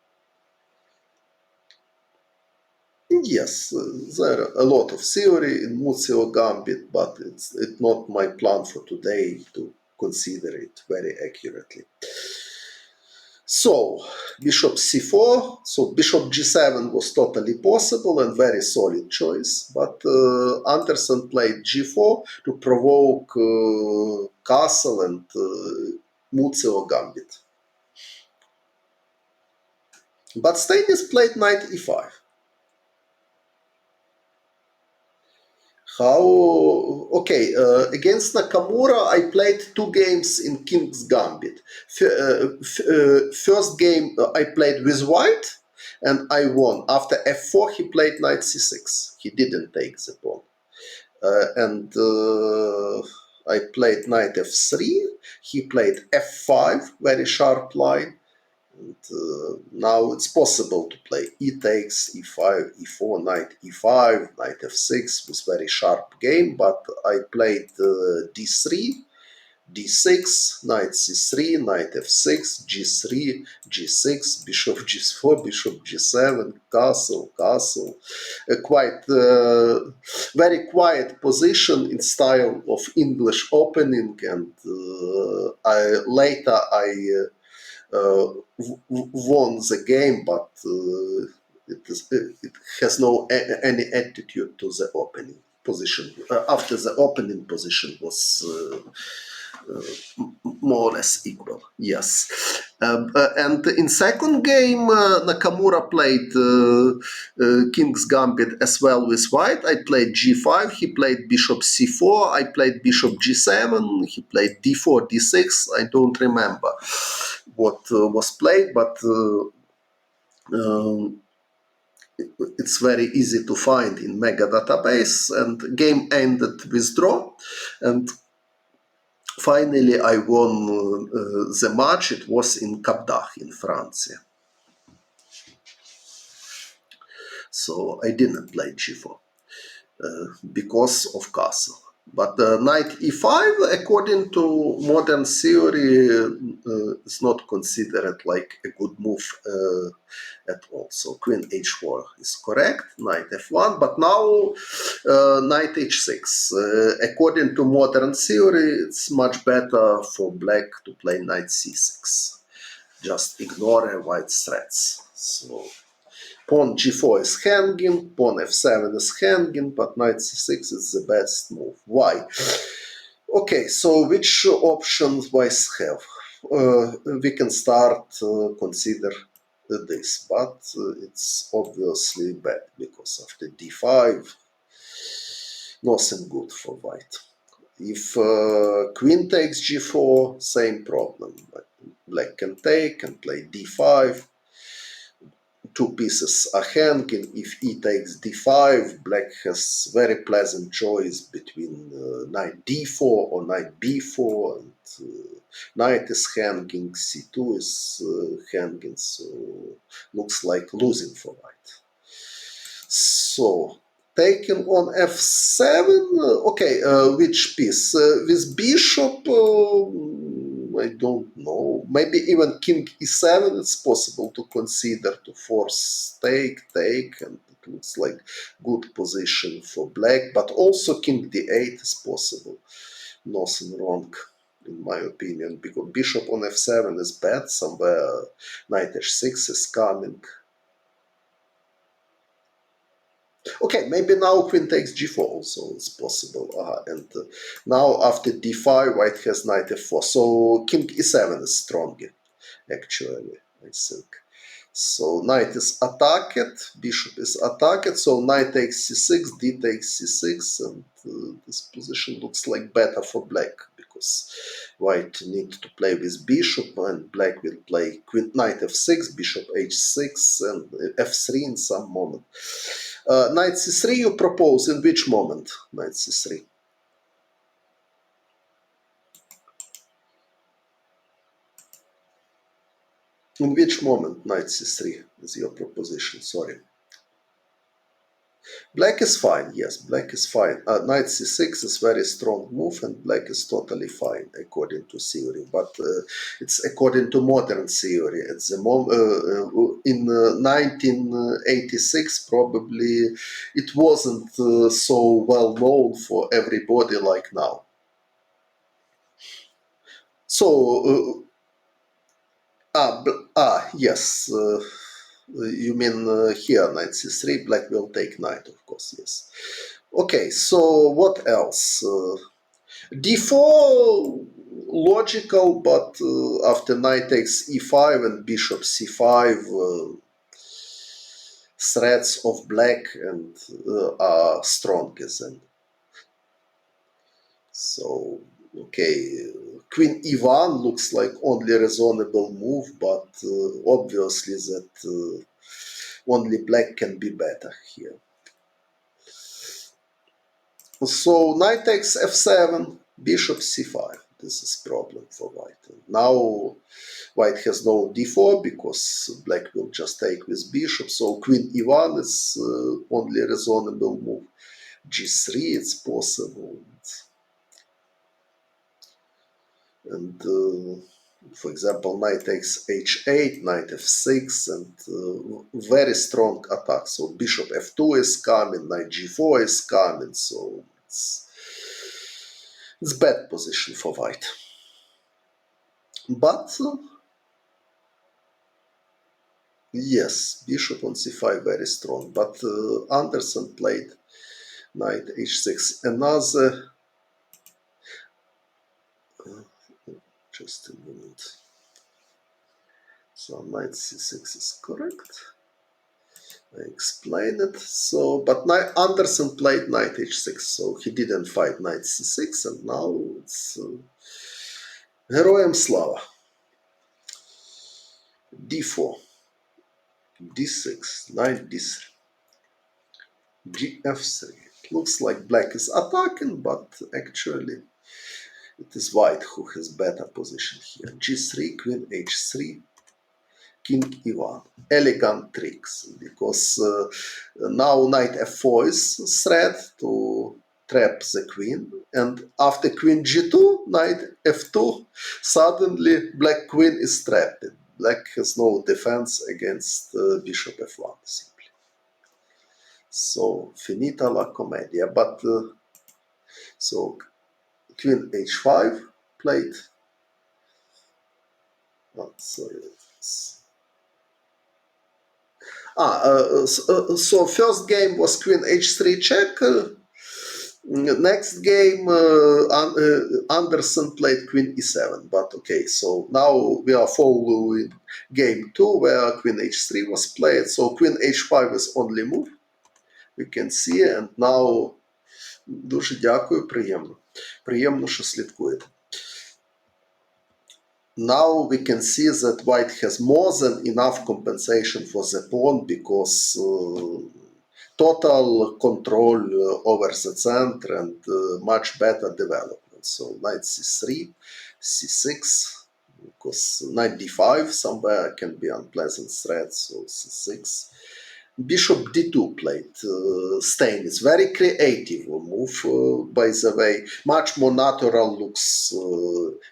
Yes, there are a lot of theory in Muzio Gambit, but it's not my plan for today to consider it very accurately. So, bishop c4, so bishop g7 was totally possible and very solid choice, but Anderssen played g4 to provoke castle and Muzio Gambit. But Steinitz played knight e5. How? Okay, against Nakamura, I played 2 games in King's Gambit. First game I played with white, and I won. After f4, he played knight c6. He didn't take the pawn. And I played knight f3. He played f5, very sharp line. And now it's possible to play e takes, e5, e4, knight e5, knight f6 was very sharp game, but I played d3, d6, knight c3, knight f6, g3, g6, bishop g4, bishop g7, castle, castle. A quite very quiet position in style of English opening, and later I won the game, but it has no any attitude to the opening position. After the opening position was more or less equal. Yes. And in second game, Nakamura played King's Gambit as well with white. I played g5, he played bishop c4, I played bishop g7, he played d4, d6. I don't remember what was played, but it's very easy to find in Mega database, and game ended with draw, and finally I won the match. It was in Cap d'Agde in France. So I didn't play g4 because of castle. But knight e5, according to modern theory, is not considered like a good move at all. So queen h4 is correct, knight f1, but now knight h6. According to modern theory, it's much better for black to play knight c6. Just ignore white's threats. So pawn g4 is hanging, pawn f7 is hanging, but knight c6 is the best move. Why? Okay, so which options white have? We can start consider this, but it's obviously bad because after d5, nothing good for white. If queen takes g4, same problem. Black can take and play d5. 2 pieces are hanging. If e takes d5, black has very pleasant choice between knight d4 or knight b4, and knight is hanging, c2 is hanging, so looks like losing for white. So taking on f7, okay, which piece? With bishop, I don't know. Maybe even king e7 it's possible to consider to force take, and it looks like good position for black, but also king d8 is possible. Nothing wrong in my opinion, because bishop on f7 is bad, somewhere knight h6 is coming. Okay, maybe now queen takes g4, so it's possible. And now after d5, white has knight f4. So king e7 is stronger, actually, I think. So knight is attacked, bishop is attacked, so knight takes c6, d takes c6, and this position looks like better for black, because white need to play with bishop, and black will play queen, knight f6, bishop h6, and f3 in some moment. Knight c3 you propose in which moment, knight c3? In which moment knight c3 is your proposition, sorry. Black is fine, yes, black is fine. Knight c6 is very strong move, and black is totally fine according to theory. But it's according to modern theory. At the in 1986, probably it wasn't so well known for everybody like now. So, yes. You mean here, knight c3, black will take knight, of course, yes. Okay, so what else? d4, logical, but after knight takes e5 and bishop c5, threats of black and are stronger than. So, okay, queen e1 looks like only reasonable move, but obviously that only black can be better here. So knight takes f7, bishop c5. This is problem for white. Now white has no d4 because black will just take with bishop. So queen e1 is only a reasonable move. g3 it's possible. And for example, knight takes h8, knight f6, and very strong attack. So bishop f2 is coming, knight g4 is coming. So it's bad position for white. But yes, bishop on c5 very strong. But Anderssen played knight h6. Another. Just a minute. So knight c6 is correct. I explain it. So, but Anderssen played knight h6, so he didn't fight knight c6, and now it's Heroem Slava. d4, d6, knight d3, gf3. It looks like black is attacking, but actually it is white who has better position here. g3, queen h3, king e1. Elegant tricks, because now knight f4 is threat to trap the queen, and after queen g2, knight f2, suddenly black queen is trapped. Black has no defense against bishop f1 simply. So finita la commedia. But so queen h5 played. Oh, sorry. So first game was queen h3 check. Next game, Anderssen played queen e7. But okay, so now we are following game 2 where queen h3 was played. So queen h5 is only move. We can see, and now дуже дякую, приємно. Приємно, що слідкуєте. Now we can see that white has more than enough compensation for the pawn, because total control over the center and much better development. So knight c3, c6, because knight d5 somewhere can be unpleasant threat, so c6. Bishop d2 played Steinitz. Very creative move, by the way. Much more natural looks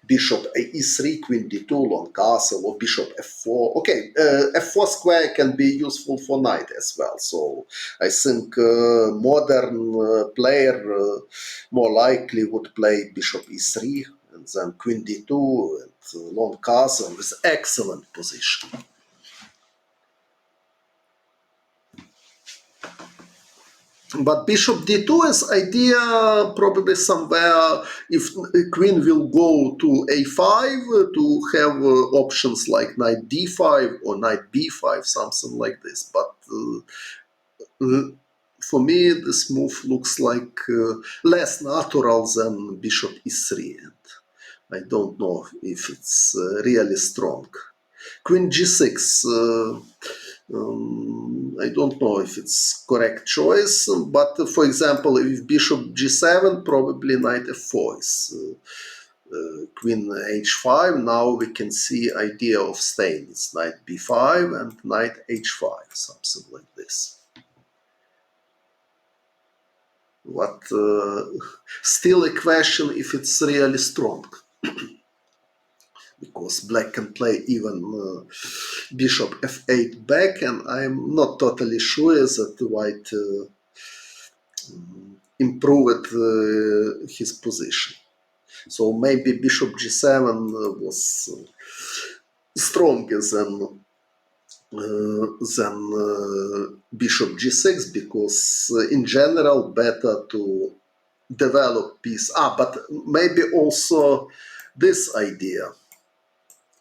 bishop e3, queen d2, long castle, or bishop f4. Okay, f4 square can be useful for knight as well. So I think modern player more likely would play bishop e3 and then queen d2 and long castle with excellent position. But bishop d2 is idea probably somewhere if queen will go to a5 to have options like knight d5 or knight b5, something like this. But for me, this move looks like less natural than bishop e3. And I don't know if it's really strong. Queen g6. I don't know if it's correct choice, but for example, if bishop g7, probably knight f4 is queen h5. Now we can see idea of Steinitz, knight b5 and knight h5, something like this. But still a question if it's really strong. Because black can play even bishop f8 back, and I'm not totally sure that white improved his position. So maybe bishop g7 was stronger than bishop g6, because in general better to develop piece. But maybe also this idea,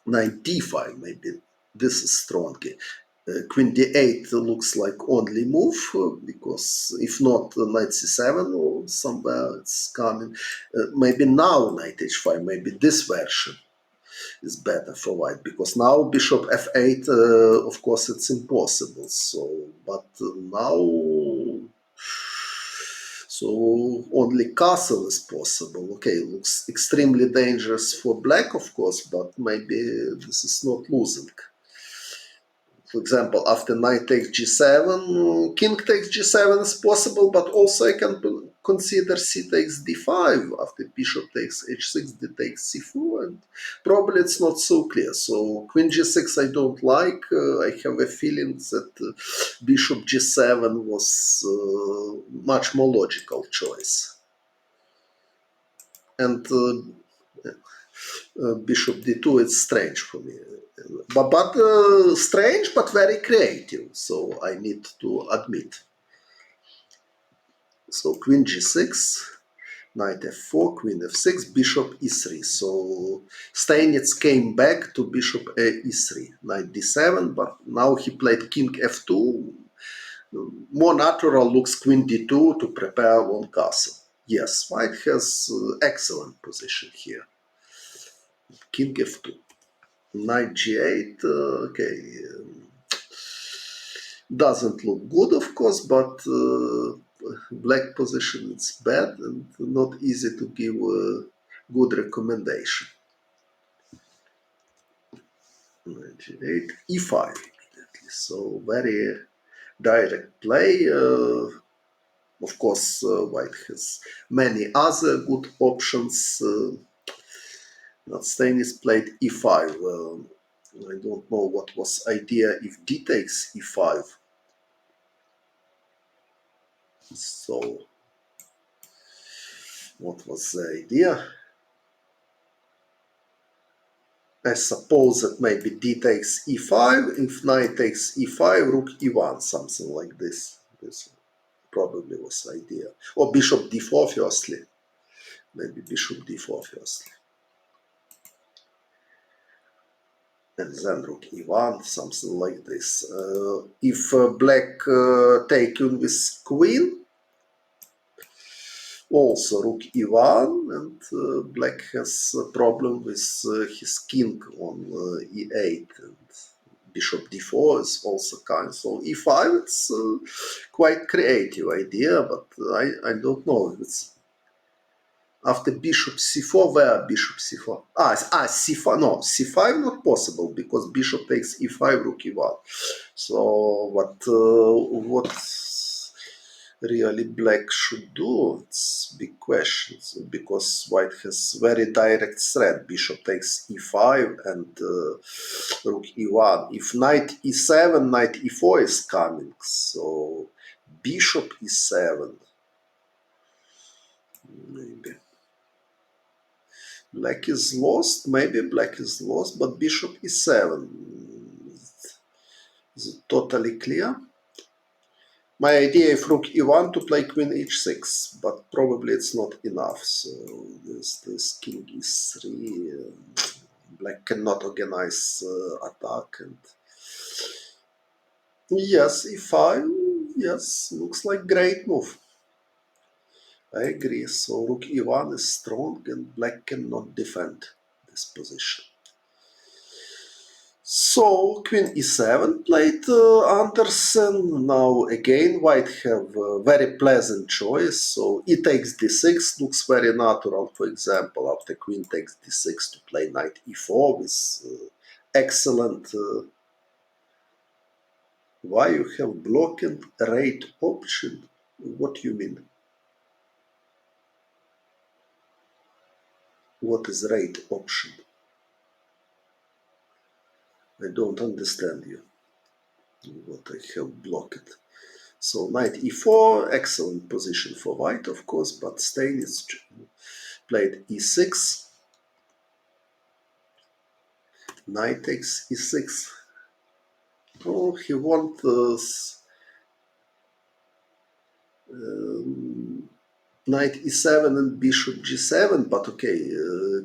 knight d5, maybe this is strong. Queen d8 looks like only move, because if not knight c7 or somewhere it's coming. Maybe now knight h5, maybe this version is better for white, because now bishop f8, of course it's impossible. So, but now, so only castle is possible. Okay, looks extremely dangerous for black, of course, but maybe this is not losing. For example, after knight takes g7, king takes g7 is possible, but also I can consider c takes d5. After bishop takes h6, d takes c4, and probably it's not so clear. So queen g6 I don't like. I have a feeling that bishop g7 was much more logical choice. And bishop d2 is strange for me, but strange but very creative, so I need to admit. So queen g6, knight f4, queen f6, bishop e3. So Steinitz came back to bishop e3, knight d7, but now he played king f2. More natural looks queen d2 to prepare one castle. Yes, white has excellent position here. King f2. Knight g8, okay, doesn't look good, of course, but black position is bad and not easy to give a good recommendation. Knight g8, e5 immediately, so very direct play. Of course, white has many other good options. Steinitz played e5. I don't know what was idea if d takes e5. So, what was the idea? I suppose that maybe d takes e5, if knight takes e5, rook e1, something like this. This probably was the idea. Or bishop d4 firstly. Maybe bishop d4 firstly. And then rook e1, something like this. If black take with queen, also rook e1, and black has a problem with his king on e8, and bishop d4 is also kind. So e5, it's quite creative idea, but I don't know if it's after bishop c4. Where bishop c4? C5. No, c5 not possible, because bishop takes e5, rook e1. So what really black should do? It's big questions, because white has very direct threat. Bishop takes e5 and rook e1. If knight e7, knight e4 is coming, so bishop e7, maybe. Black is lost, maybe black is lost, but bishop e7 is totally clear. My idea if rook e1 to play queen h6, but probably it's not enough. So this king e3, black cannot organize attack, and yes, e5, yes, looks like great move. I agree. So rook e1 is strong, and black cannot defend this position. So queen e7 played Anderssen. Now again white have a very pleasant choice. So e takes d6 looks very natural. For example, after queen takes d6 to play knight e4 with excellent. Why you have blocked rate option? What you mean? What is rate option? I don't understand you. What I have blocked. So knight e4, excellent position for white, of course, but Steinitz played e6, knight takes e6. Oh, he wants knight e7 and bishop g7, but okay,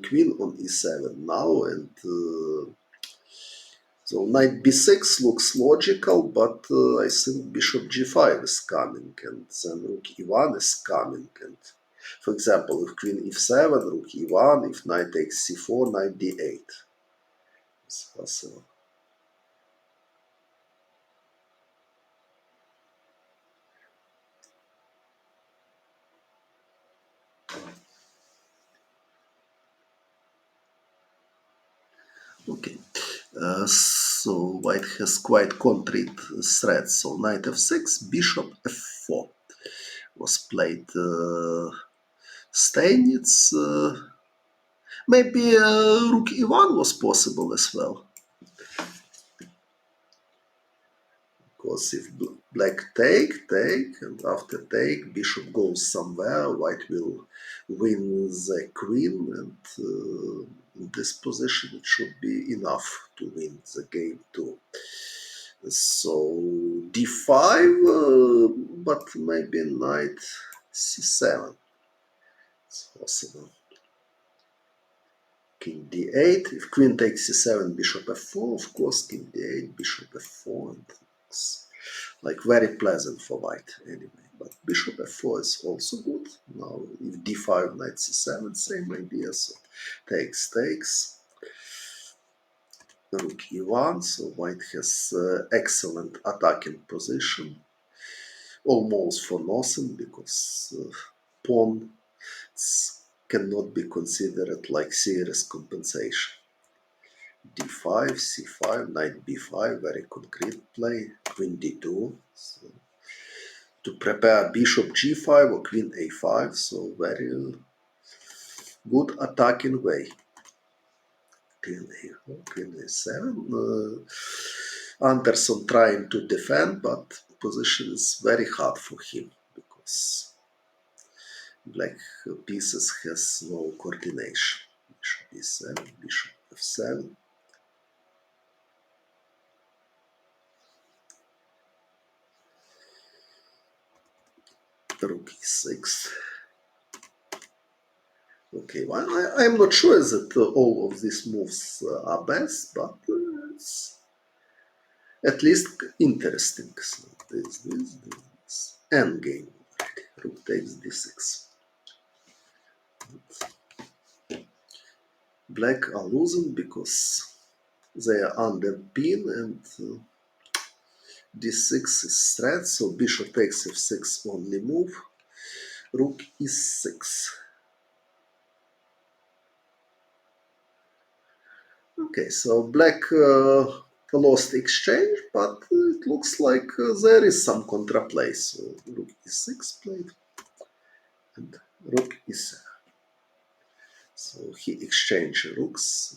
queen on e7 now, and so knight b6 looks logical, but I think bishop g5 is coming, and then rook e1 is coming, and for example, if queen f7, rook e1, if knight takes c4, knight d8. It's possible. Okay, so white has quite concrete threats. So knight f6, bishop f4 was played. Steinitz. Maybe rook e1 was possible as well. Because if black take, and after take, bishop goes somewhere, white will win the queen, and in this position it should be enough to win the game too. So d5, but maybe knight c7. It's possible. King d8, if queen takes c7, bishop f4, of course, king d8, bishop f4, and it's like very pleasant for white anyway. But bishop f4 is also good. Now if d5, knight c7, same idea. So takes, rook e1. So white has excellent attacking position, almost for nothing, because pawn cannot be considered like serious compensation. d5, c5, knight b5, very concrete play. Queen d2. So to prepare bishop g5 or queen a5, so very good attacking way. Queen a7. Anderssen trying to defend, but position is very hard for him because black pieces has no coordination. Bishop e7, bishop f7. Rook e6. Okay, well, I'm not sure that all of these moves are best, but it's at least interesting. So this. Endgame. Rook takes d6. Black are losing because they are under pin, and d6 is threat, so bishop takes f6 only move. Rook e6. Okay, so black lost exchange, but it looks like there is some contraplay. So rook e6 played, and rook e7. So he exchanged rooks.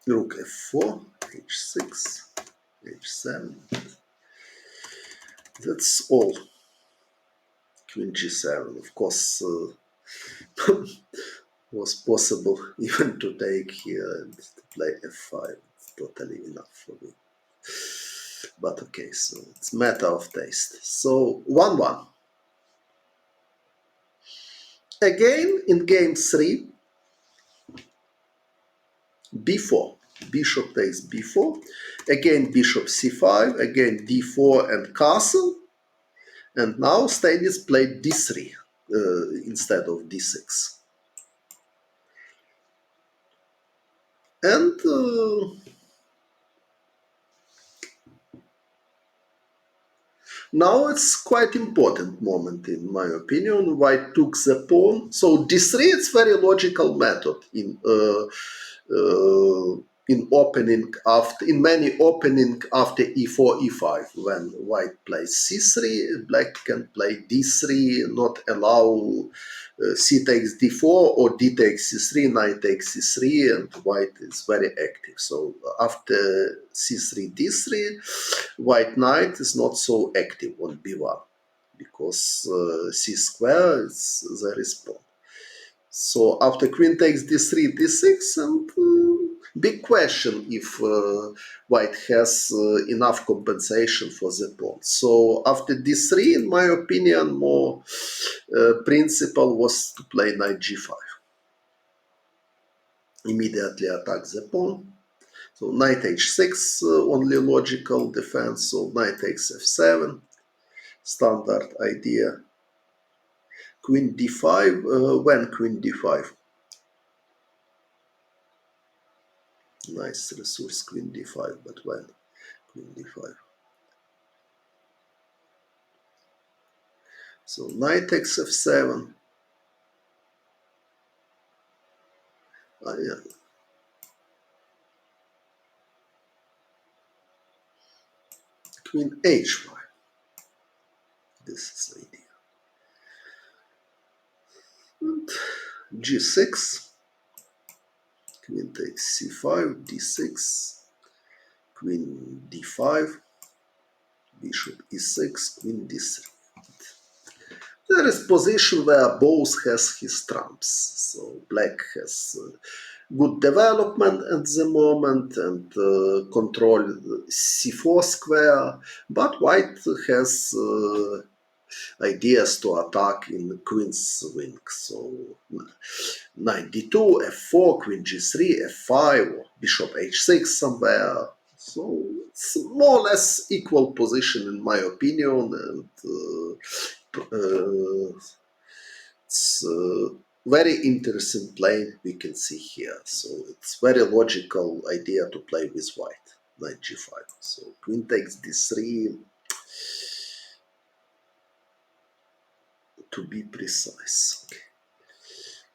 Rook f4, h6, h7. That's all. Queen g7. Of course, was possible even to take here and to play f5. It's totally enough for me. But okay, so it's matter of taste. So 1-1. Again in game 3, b4. Bishop takes b4. Again bishop c5. Again d4 and castle. And now Steinitz played d3 instead of d6. And now it's quite important moment in my opinion. White took the pawn. So d3 it's very logical method in opening after in many opening after e4 e5. When white plays c3, black can play d3, not allow c takes d4 or d takes c3, knight takes c3, and white is very active. So after c3 d3, white knight is not so active on b1 because c square is the response. So after queen takes d3 d6, and big question if white has enough compensation for the pawn. So after d3, in my opinion, more principle was to play knight g5. Immediately attack the pawn. So knight h6 only logical defense. So knight takes f7, standard idea. Queen d5. When queen d5? Nice resource queen d5, but when queen d5? So knight takes f7. Yeah. Queen h5. This is the idea. And g6. Queen takes c5, d6, queen d5, bishop e6, queen d3. There is position where both has his trumps. So black has good development at the moment and control c4 square, but white has ideas to attack in queen's wing. So knight d2, f4, queen g3, f5, or bishop h6 somewhere. So it's more or less equal position in my opinion, and it's very interesting play we can see here. So it's very logical idea to play with white. Knight g5. So queen takes d3, to be precise. Okay.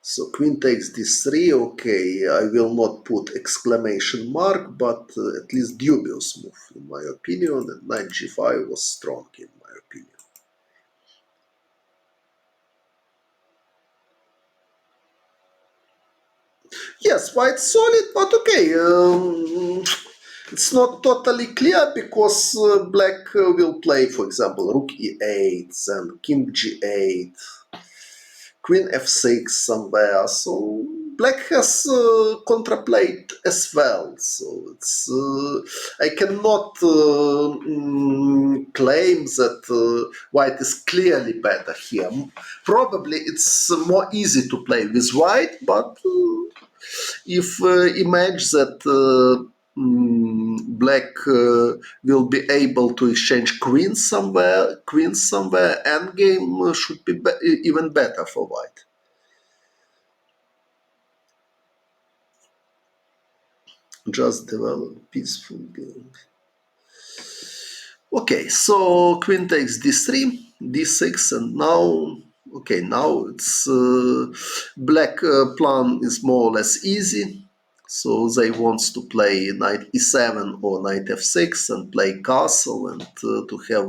So queen takes d3. Okay, I will not put exclamation mark, but at least dubious move in my opinion. And knight g5 was strong in my opinion. Yes, white solid, but okay. It's not totally clear because black will play, for example, rook e8, then king g8, queen f6 somewhere. So black has contraplayed as well. So it's I cannot claim that white is clearly better here. Probably it's more easy to play with white, but if imagine that black will be able to exchange queens somewhere, endgame should be, even better for white. Just develop peaceful game. Okay, so queen takes d3, d6, and now, okay, now it's black plan is more or less easy. So they want to play knight e7 or knight f6 and play castle and to have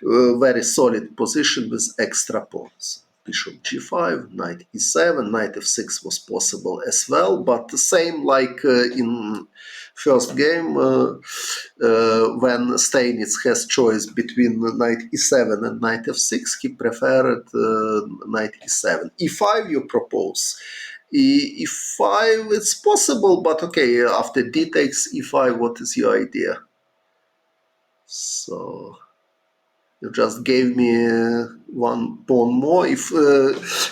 a very solid position with extra pawns. Bishop g5, knight e7, knight f6 was possible as well, but the same like in first game when Steinitz has choice between knight e7 and knight f6, he preferred knight e7. e5 you propose. E5, it's possible, but okay, after d takes e5, what is your idea? So you just gave me one pawn more. If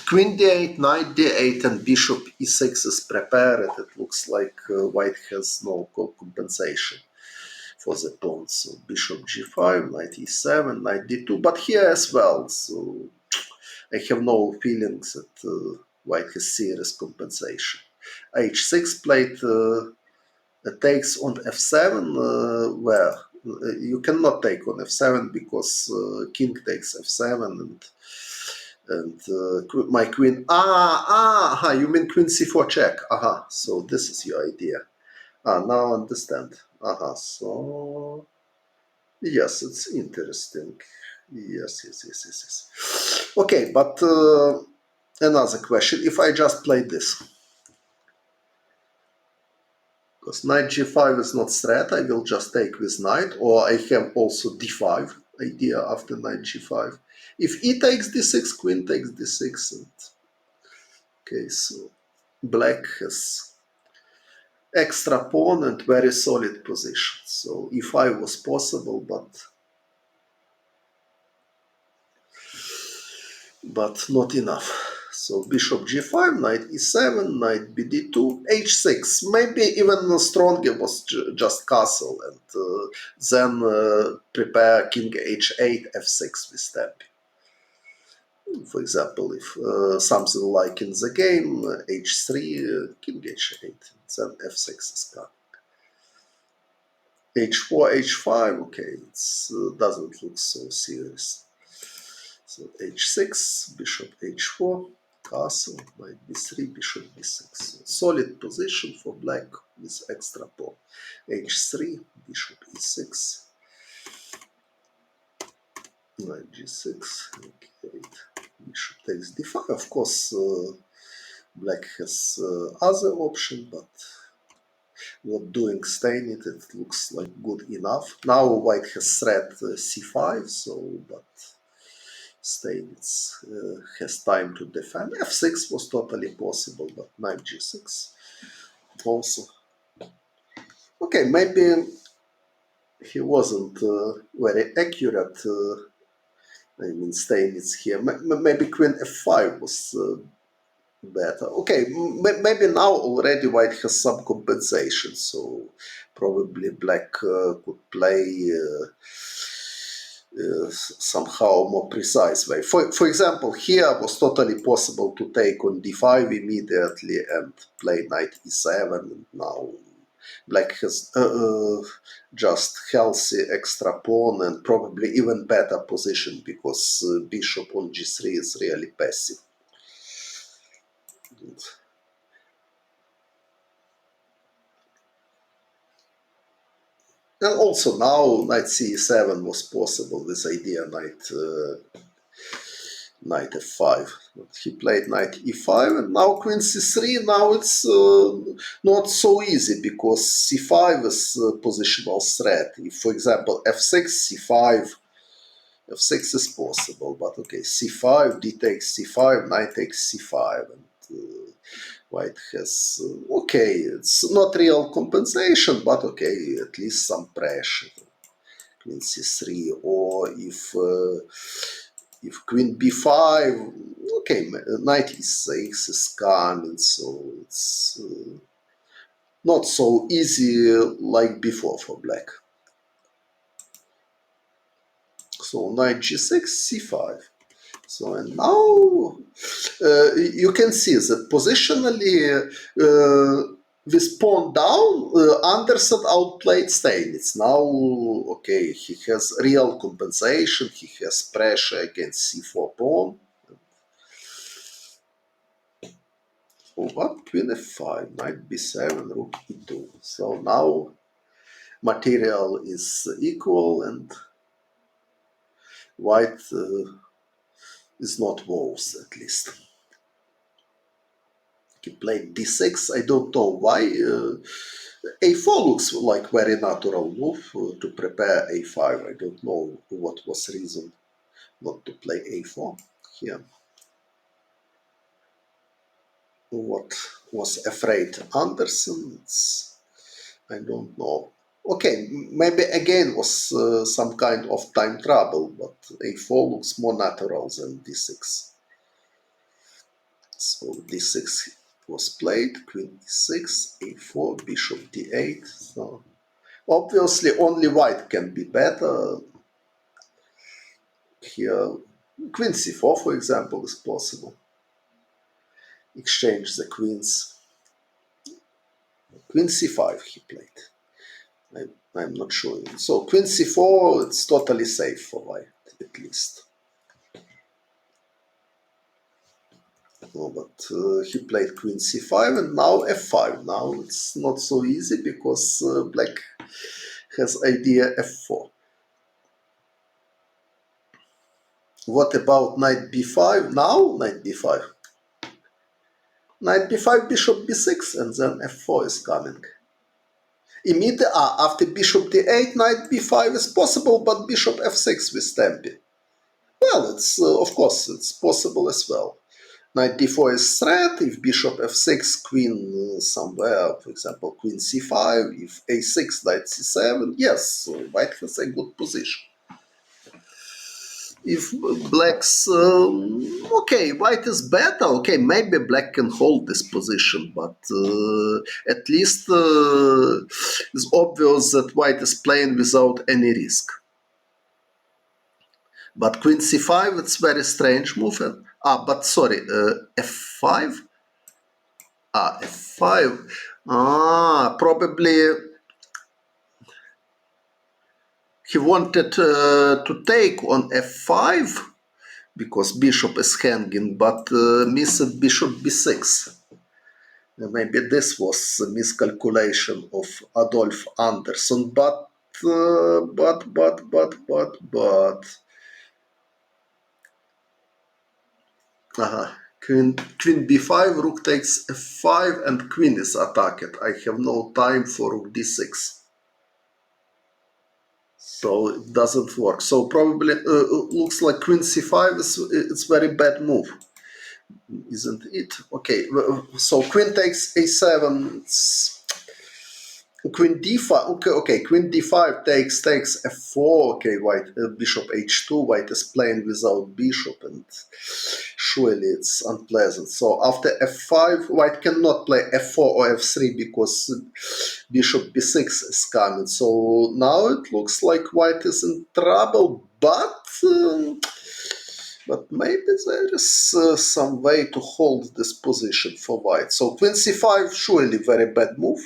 queen d8, knight d8, and bishop e6 is prepared, it looks like white has no compensation for the pawn. So bishop g5, knight e7, knight d2, but here as well. So I have no feelings that white has serious compensation. h6 played takes on f7, where you cannot take on f7 because king takes f7 and my queen. You mean queen c4 check? So this is your idea. Now I understand. So yes, it's interesting. Yes. Okay, but another question: if I just play this. Because knight g5 is not threat, I will just take with knight, or I have also d5 idea after knight g5. If e takes d6, queen takes d6. And, okay, so black has extra pawn and very solid position. So e5 was possible, but not enough. So bishop g5, knight e7, knight bd2, h6. Maybe even stronger was just castle, and then prepare king h8, f6 with step. For example, if something like in the game, h3, king h8, then f6 is coming. h4, h5, okay, it doesn't look so serious. So h6, bishop h4, castle, knight b3, bishop b6. So solid position for black with extra pawn. h3, bishop e6, knight g6, okay, bishop takes d5. Of course, black has other option, but not doing Steinitz, it looks like good enough. Now white has threat c5, so but Steinitz has time to defend. f6 was totally possible, but knight g6 also. Okay, maybe he wasn't very accurate. I mean, Steinitz here. Maybe queen f5 was better. Okay, maybe now already white has some compensation, so probably black could play somehow more precise way. For example, here was totally possible to take on d5 immediately and play knight e7. And now black has just healthy extra pawn and probably even better position because bishop on g3 is really passive. And also now knight c7 was possible, this idea knight f5. He played knight e5 and now queen c3. Now it's not so easy because c5 is positional threat. If, for example, f6, c5, f6 is possible, but okay, c5, d takes c5, knight takes c5, and white has, okay, it's not real compensation, but okay, at least some pressure. Queen c3, or if queen b5, okay, knight e6 is coming, so it's not so easy like before for black. So knight g6, c5. So and now you can see that positionally with pawn down, Anderssen outplayed Steinitz. Now, okay, he has real compensation. He has pressure against c4 pawn. What? Queen f5, knight b7, rook e2. So now material is equal and white is not worse, at least. He played d6. I don't know why. a4 looks like very natural move to prepare a5. I don't know what was reason not to play a4 here. what was afraid Anderssen. I don't know. Okay, maybe again was some kind of time trouble, but a4 looks more natural than d6. So d6 was played, queen e6, a4, bishop d8. So obviously only white can be better. Here, queen c4, for example, is possible. Exchange the queens. Queen c5 he played. I'm not sure. So queen c4, it's totally safe for white, at least. Oh, but he played queen c5 and now f5. Now it's not so easy because black has idea f4. What about knight b5? Now knight b5. Knight b5, bishop b6, and then f4 is coming. Immediately after bishop d8, knight b5 is possible, but bishop f6 with tempi. Well, it's of course it's possible as well. Knight d4 is threat. If bishop f6, queen somewhere, for example, queen c5. If a6, knight c7. Yes, white has a good position. If black's okay, white is better. Okay, maybe black can hold this position, but at least it's obvious that white is playing without any risk. But queen c5, it's very strange move. But sorry, f5. F5. Probably he wanted to take on f5 because bishop is hanging, but missed bishop b6. Maybe this was a miscalculation of Adolf Anderssen, but queen b5, rook takes f5, and queen is attacked. I have no time for rook d6. So it doesn't work. So probably looks like queen c5 it's very bad move, isn't it? Okay, so queen takes a7. Queen d5. Okay. Queen d5 takes f4. Okay, white bishop h2. White is playing without bishop, and surely it's unpleasant. So after f5, white cannot play f4 or f3 because bishop b6 is coming. So now it looks like white is in trouble, but maybe there is some way to hold this position for white. So queen c5, surely very bad move.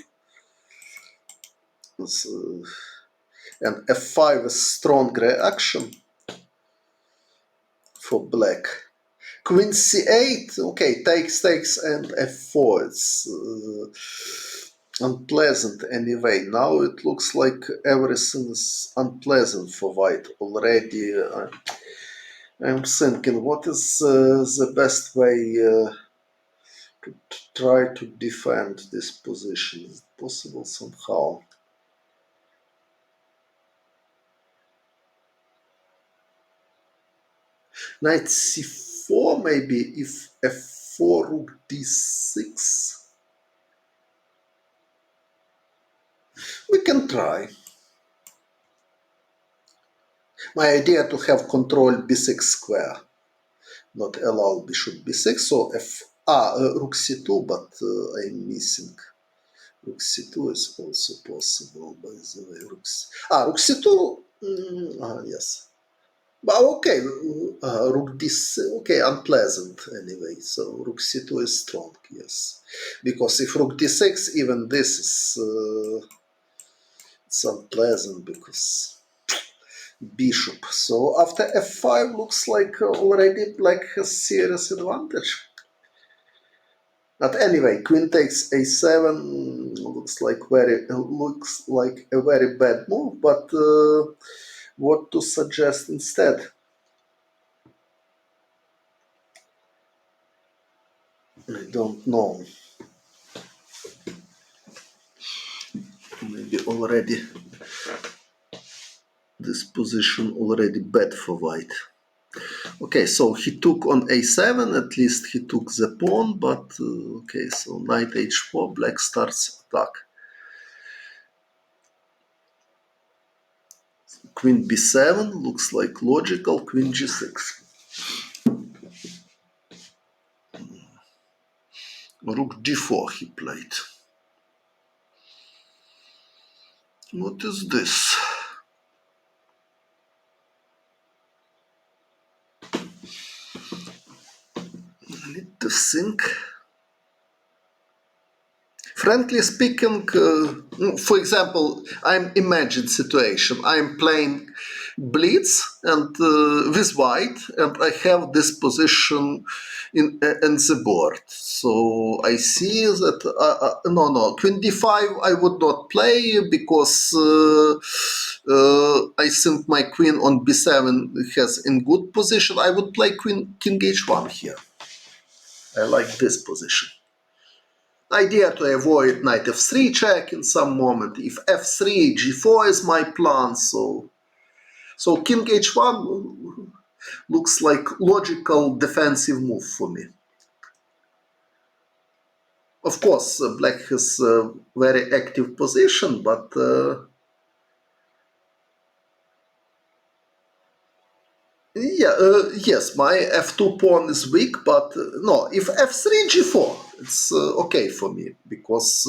And f5 is strong reaction for black. Queen c8, okay, takes, and f4. It's unpleasant anyway. Now it looks like everything is unpleasant for white already. I'm thinking, what is the best way to try to defend this position? Is it possible somehow? Knight c4 maybe, if f4, rook d6. We can try. My idea to have control b6 square, not allow bishop b6. So rook c2, but I'm missing. Rook c2 is also possible, by the way. Rook c2. Yes. But okay, rook d6, okay, unpleasant anyway. So rook c2 is strong, yes. Because if rook d6, even this is it's unpleasant because bishop. So after f5 looks like already black has serious advantage. But anyway, queen takes a7 looks like a very bad move. But what to suggest instead? I don't know. Maybe already this position already bad for white. Okay, so he took on a7, at least he took the pawn, but okay, so knight h4, black starts attack. Queen b7 looks like logical, queen g6. Rook d4 he played. What is this? I need to think. Frankly speaking, for example, I'm imagine situation. I'm playing blitz and with white, and I have this position in the board. So I see that no, queen d5 I would not play because I think my queen on b7 has in good position. I would play king h1 here. I like this position. Idea to avoid knight f3 check in some moment. If f3, g4 is my plan, so king h1 looks like logical defensive move for me. Of course, black has a very active position, but yeah, yes, my f2 pawn is weak, but no, if f3, g4, it's okay for me, because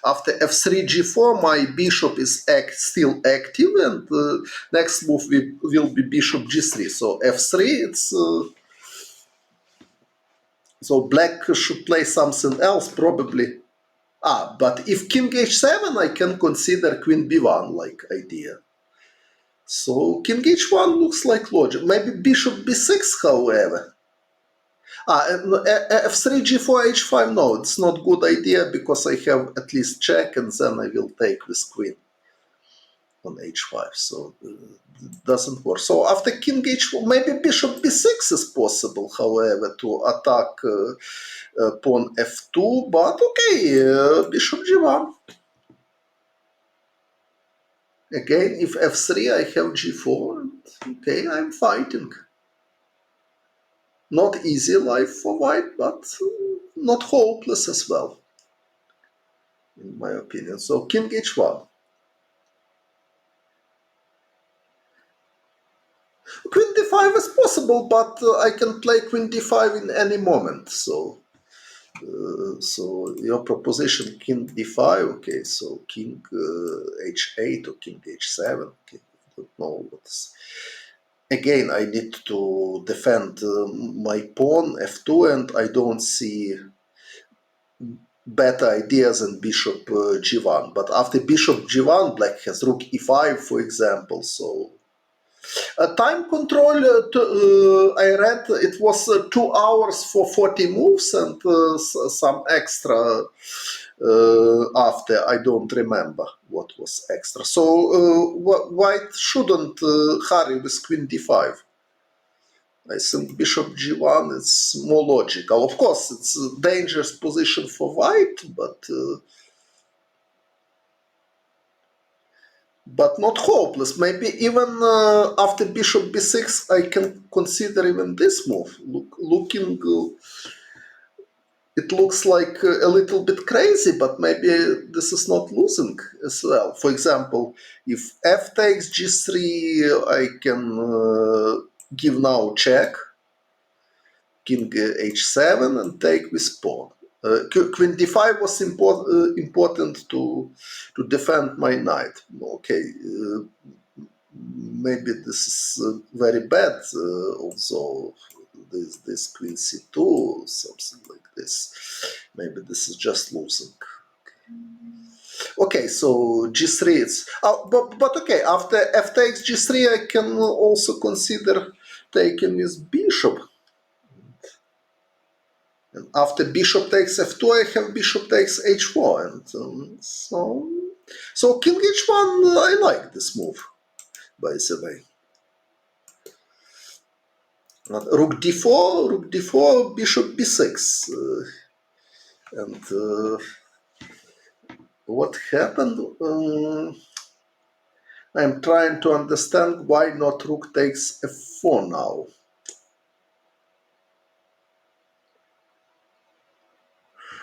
after f3, g4, my bishop is still active, and next move will be bishop g3. So f3, it's so black should play something else, probably. But if king h7, I can consider queen b1 like idea. So king h1 looks like logic. Maybe bishop b6, however. F3, g4, h5, no, it's not good idea, because I have at least check, and then I will take with queen on h5, so it doesn't work. So after king h4, maybe bishop b6 is possible, however, to attack pawn f2, but okay, bishop g1. Again, if f3, I have g4, okay, I'm fighting. Not easy life for white, but not hopeless as well, in my opinion. So king h1. Queen d5 is possible, but I can play queen d5 in any moment. So your proposition king d5, okay, so king h8 or king h7, okay, I don't know what's... Again, I need to defend my pawn f2, and I don't see better ideas than bishop g1. But after bishop g1, black has rook e5, for example, so time control, I read it was 2 hours for 40 moves, and some extra after. I don't remember what was extra. So white shouldn't hurry with queen d5. I think bishop g1 is more logical. Of course, it's a dangerous position for white, but not hopeless. Maybe even after bishop b6, I can consider even this move. It looks like a little bit crazy, but maybe this is not losing as well. For example, if f takes g3, I can give now check, king h7, and take with pawn. Queen d5 was important to defend my knight. Okay, maybe this is very bad, although this queen c2, something like this. Maybe this is just losing. Okay, so g3, it's... but okay, after f takes g3, I can also consider taking with bishop. And after bishop takes f2, I have bishop takes h4, and so king h1, I like this move, by the way. Rook d4, bishop b6. And what happened? I'm trying to understand why not rook takes f4 now.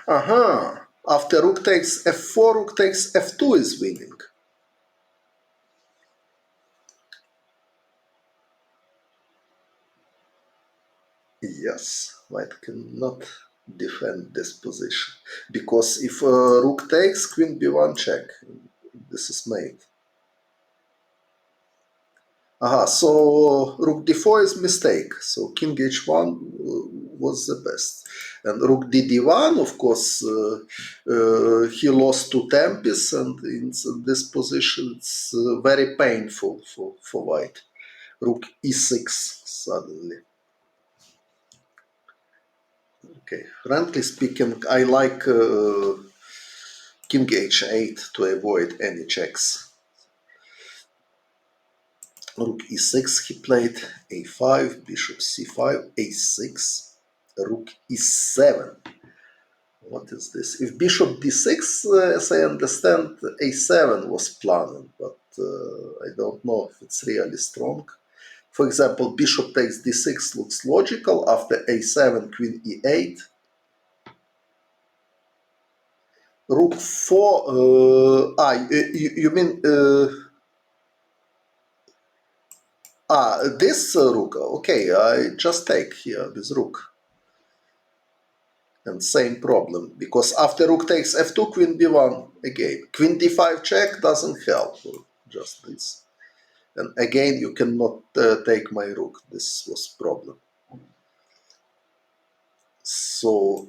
Aha, after rook takes f4, rook takes f2 is winning. Yes, white cannot defend this position, because if rook takes, queen b1 check. This is mate. Aha, so rook d4 is mistake. So king h1 was the best. And rook dd1, of course, he lost to Tempest, and in this position it's very painful for white. Rook e6 suddenly. Okay, frankly speaking, I like king h8 to avoid any checks. Rook e6 he played, a5, bishop c5, a6, rook e7. What is this? If bishop d6, as I understand, a7 was planned, but I don't know if it's really strong. For example, bishop takes d6 looks logical. After a7, queen e8. Rook 4, you mean, this rook, okay, I just take here this rook. And same problem, because after rook takes f2, queen b1 again. Queen d5 check doesn't help, just this. And again, you cannot take my rook. This was problem. So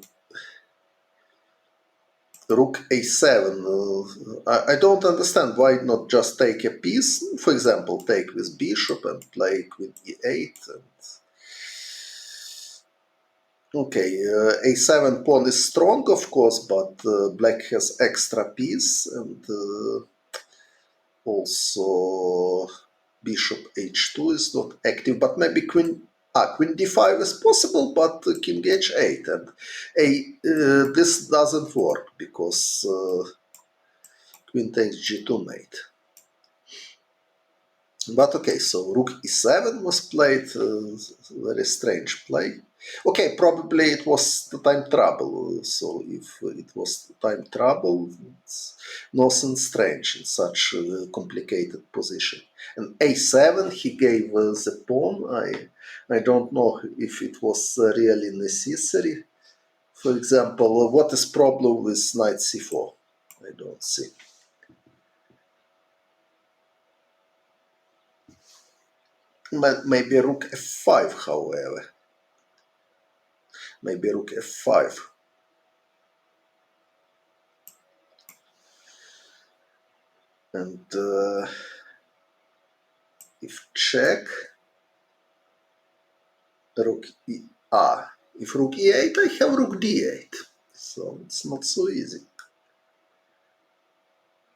rook a7. I don't understand why not just take a piece. For example, take with bishop and play queen e8. And okay, a7 pawn is strong, of course, but black has extra piece, and also bishop h2 is not active, but maybe queen d5 is possible, but king h8, and this doesn't work because queen takes g2 mate. But okay, so rook e7 was played, very strange play. Okay, probably it was the time trouble, so if it was time trouble, it's nothing strange in such a complicated position. And a7 he gave the pawn. I don't know if it was really necessary. For example, what is problem with knight c4? I don't see. Maybe rook f5, however. Maybe rook f5. And if check, rook e if rook e8, I have rook d8. So it's not so easy.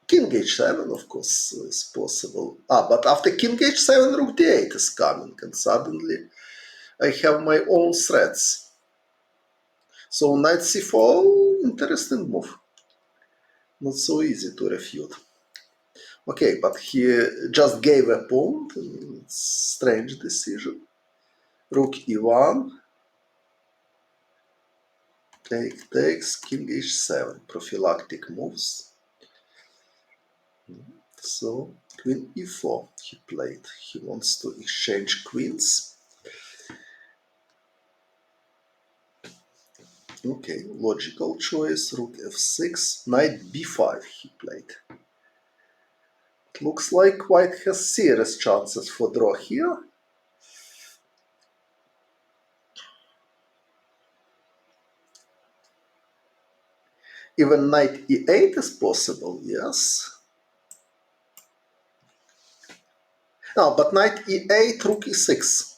King h7, of course, is possible. But after king h7, rook d8 is coming, and suddenly I have my own threats. So knight c4, interesting move. Not so easy to refute. Okay, but he just gave a pawn. It's strange decision. Rook e1. Take takes, king h7. Prophylactic moves. So queen e4 he played. He wants to exchange queens. Okay, logical choice. Rook f6. Knight b5 he played. It looks like white has serious chances for draw here. Even knight e8 is possible, yes. No, but knight e8, rook e6.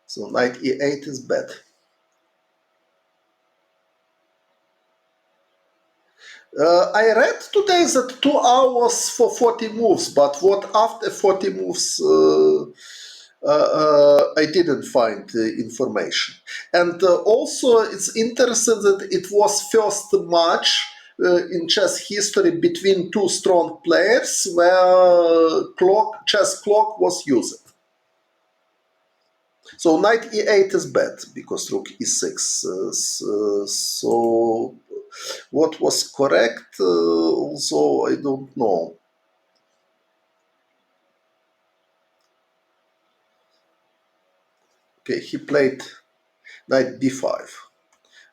So knight e8 is bad. I read today that 2 hours for 40 moves, but what after 40 moves, I didn't find information. And also it's interesting that it was first match in chess history between two strong players where chess clock was used. So knight e8 is bad because rook e6. So what was correct? Also, I don't know. Okay, he played knight b5,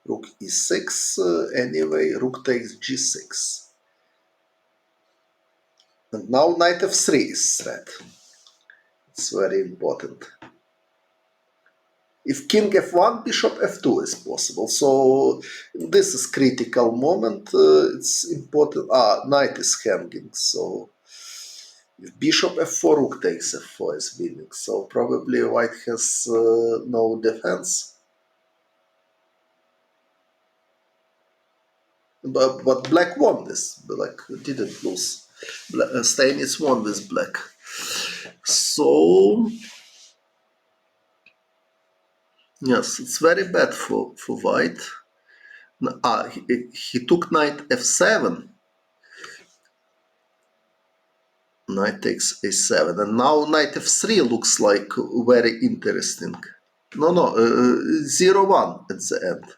rook e6. Anyway, rook takes g6, and now knight f3 is threat. It's very important. If king f1, bishop f2 is possible. So this is critical moment. It's important. Knight is hanging. So if bishop f4, rook takes f4 is winning. So probably white has no defense. But black won this. Black didn't lose. Steinitz won with black. So yes, it's very bad for white. He took knight f7. Knight takes a7, and now knight f3 looks like very interesting. No, 0-1 at the end.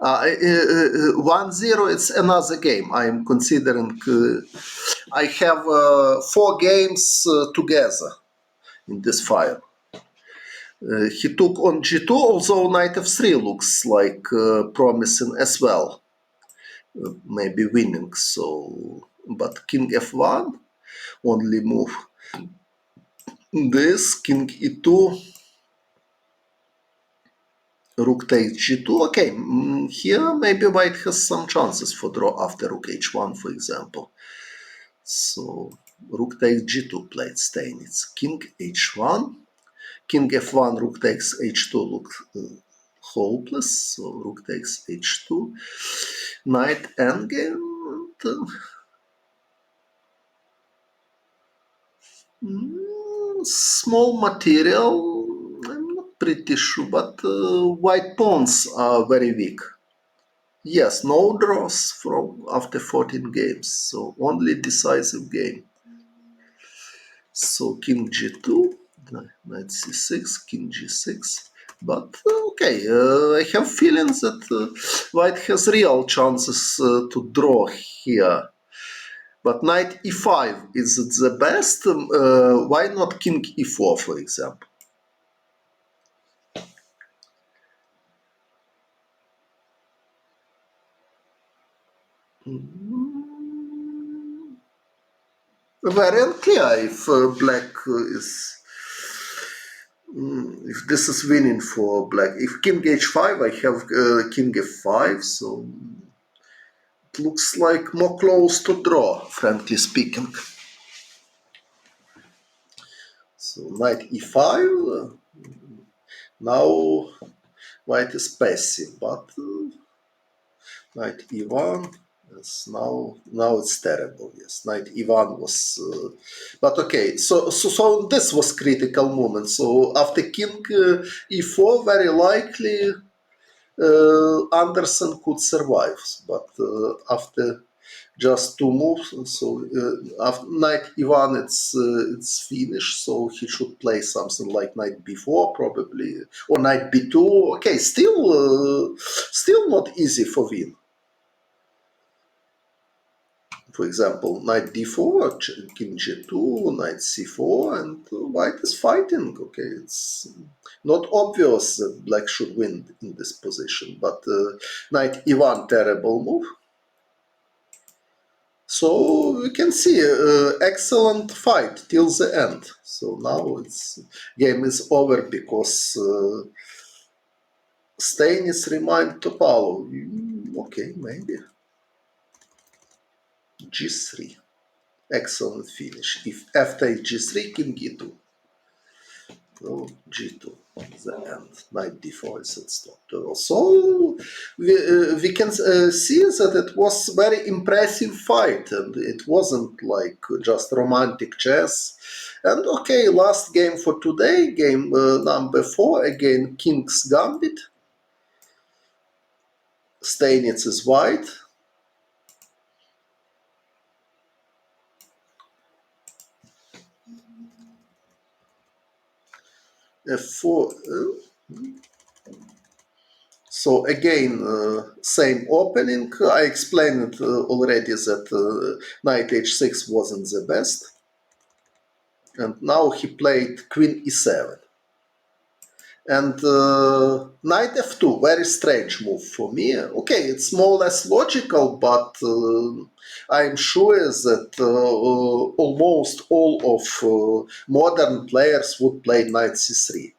1-0, it's another game. I'm considering I have 4 games together in this file. He took on g2, although knight f3 looks like promising as well. Maybe winning, so... But king f1, only move. This, king e2, rook takes g2. Okay, here maybe white has some chances for draw after rook h1, for example. So rook takes g2 played Steinitz. King h1, king f1, rook takes h2 look hopeless. So rook takes h2, knight endgame. Small material. I'm not pretty sure, but white pawns are very weak. Yes, no draws from after 14 games, so only decisive game. So king g2, knight c6, king g6. But okay, I have feelings that white has real chances to draw here. But knight e5 is the best. Why not king e4, for example? Very unclear if black is... if this is winning for black. If king h5, I have king f5, so it looks like more close to draw, frankly speaking. So knight e5, now white is passive, but knight e1, yes, now it's terrible. Yes, knight e1 was, but okay. So this was critical moment. So after king e4, very likely Anderssen could survive, but after just 2 moves, so after knight e1, it's finished. So he should play something like knight b4 probably, or knight b2. Okay, still not easy for win. For example, knight d4, king g2, knight c4, and white is fighting. Okay, it's not obvious that black should win in this position, but knight e1, terrible move. So we can see excellent fight till the end. So now it's game is over because Steinitz remind Topalov. Okay, maybe g3. Excellent finish. If f takes g3, king e2. So g2, the end. Knight d4 is at stop. So we can see that it was very impressive fight, and it wasn't like just romantic chess. And okay, last game for today, game number 4, again King's Gambit. Steinitz is white. f4. So again, same opening. I explained already that knight h6 wasn't the best. And now he played queen e7. And knight f2, very strange move for me. Okay, it's more or less logical, but I'm sure that almost all of modern players would play knight c3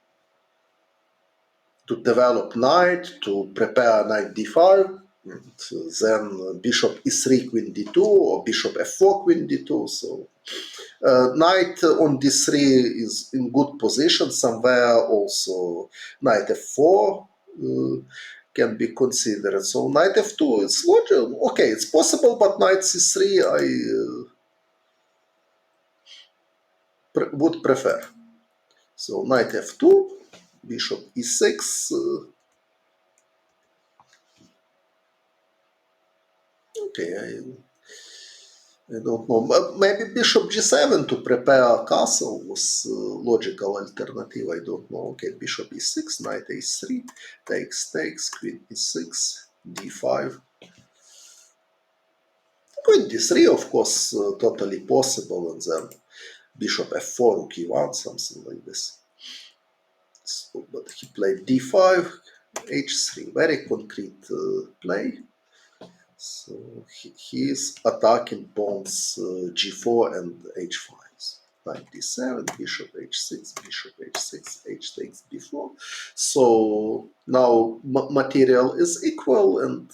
to develop knight, to prepare knight d5, and then bishop e3, queen d2, or bishop f4, queen d2. So knight on d3 is in good position. Somewhere also knight f4 can be considered. So knight f2 is logical. Okay, it's possible, but knight c3 I would prefer. So knight f2, bishop e6. Okay, I don't know. Maybe bishop g7 to prepare a castle was logical alternative. I don't know. Okay, bishop e6, knight a3, takes, queen e6, d5. Queen d3, of course, totally possible, and then bishop f4, rook e1, something like this. So, but he played d5, h3, very concrete play. So he is attacking pawns g4 and h5. Knight d7, bishop h6, bishop h6, h takes b4. So now material is equal, and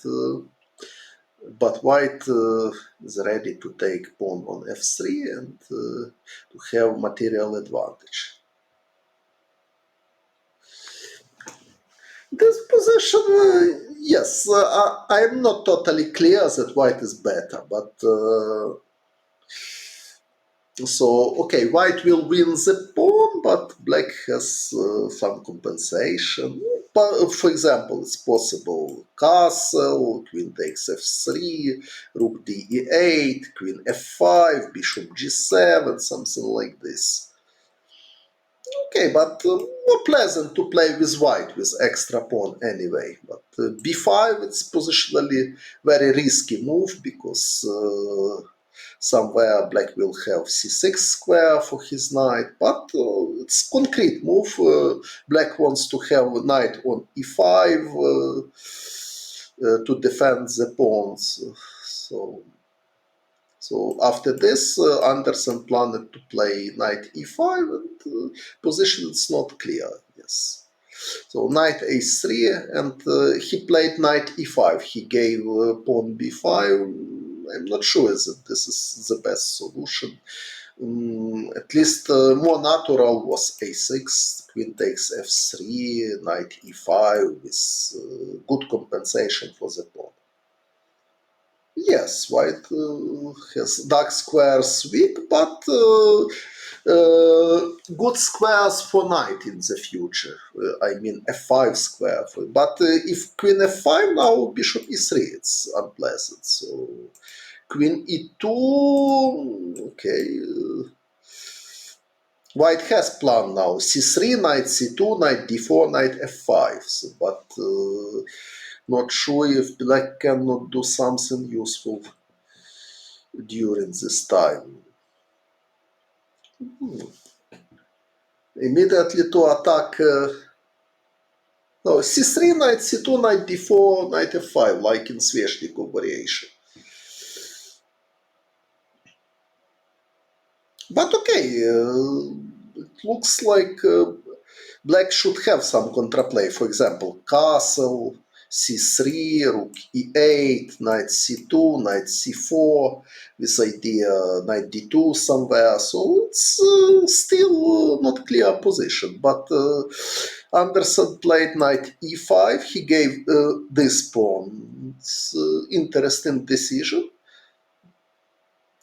but white is ready to take pawn on f3 and to have material advantage. This position, yes, I'm not totally clear that white is better, but so, okay, white will win the pawn, but black has some compensation. But, for example, it's possible castle, queen takes f3, rook d e8, queen f5, bishop g7, something like this. Okay, but more pleasant to play with white with extra pawn anyway. But b5, it's positionally very risky move because somewhere black will have c6 square for his knight, but it's concrete move. Black wants to have knight on e5 to defend the pawns. So after this, Anderssen planned to play knight e5, and position is not clear. Yes. So knight a3, and he played knight e5. He gave pawn b5. I'm not sure that this is the best solution. At least more natural was a6, queen takes f3, knight e5 with good compensation for the pawn. Yes, white has dark squares weak, but good squares for knight in the future. I mean f5 square. But if queen f5 now, bishop e3, it's unpleasant. So queen e2, okay. White has plan now. c3, knight c2, knight d4, knight f5. So, but not sure if black cannot do something useful during this time. Immediately to attack no, c3, knight c2, knight d4, knight f5, like in Sveshnikov variation. But okay, it looks like black should have some counterplay. For example, castle, c3, rook e8, knight c2, knight c4, this idea knight d2 somewhere. So it's still not clear position. But Anderssen played knight e5. He gave this pawn. It's interesting decision.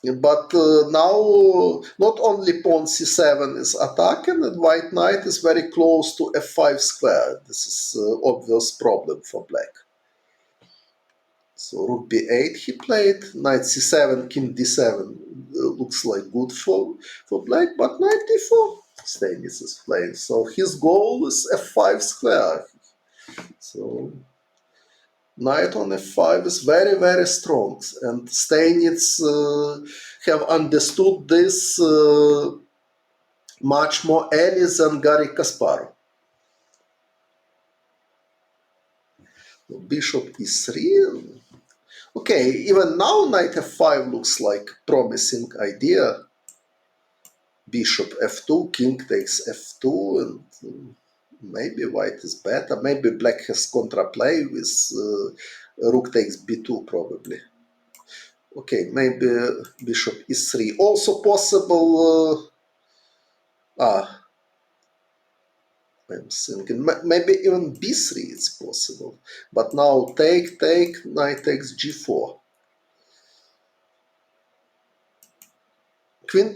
But now not only pawn c7 is attacking, and white knight is very close to f5 square. This is obvious problem for black. So rook b8 he played, knight c7, king d7 looks like good for black, but knight d4. Steinitz is playing. So his goal is f5 square. So knight on f5 is very, very strong. And Steinitz have understood this much more early than Garry Kasparov. Bishop e3. Okay, even now knight f5 looks like promising idea. Bishop f2, king takes f2, and maybe white is better. Maybe black has contraplay with rook takes b2 probably. Okay, maybe bishop e3. Also possible. I'm thinking maybe even b3 is possible. But now take, knight takes g4. Queen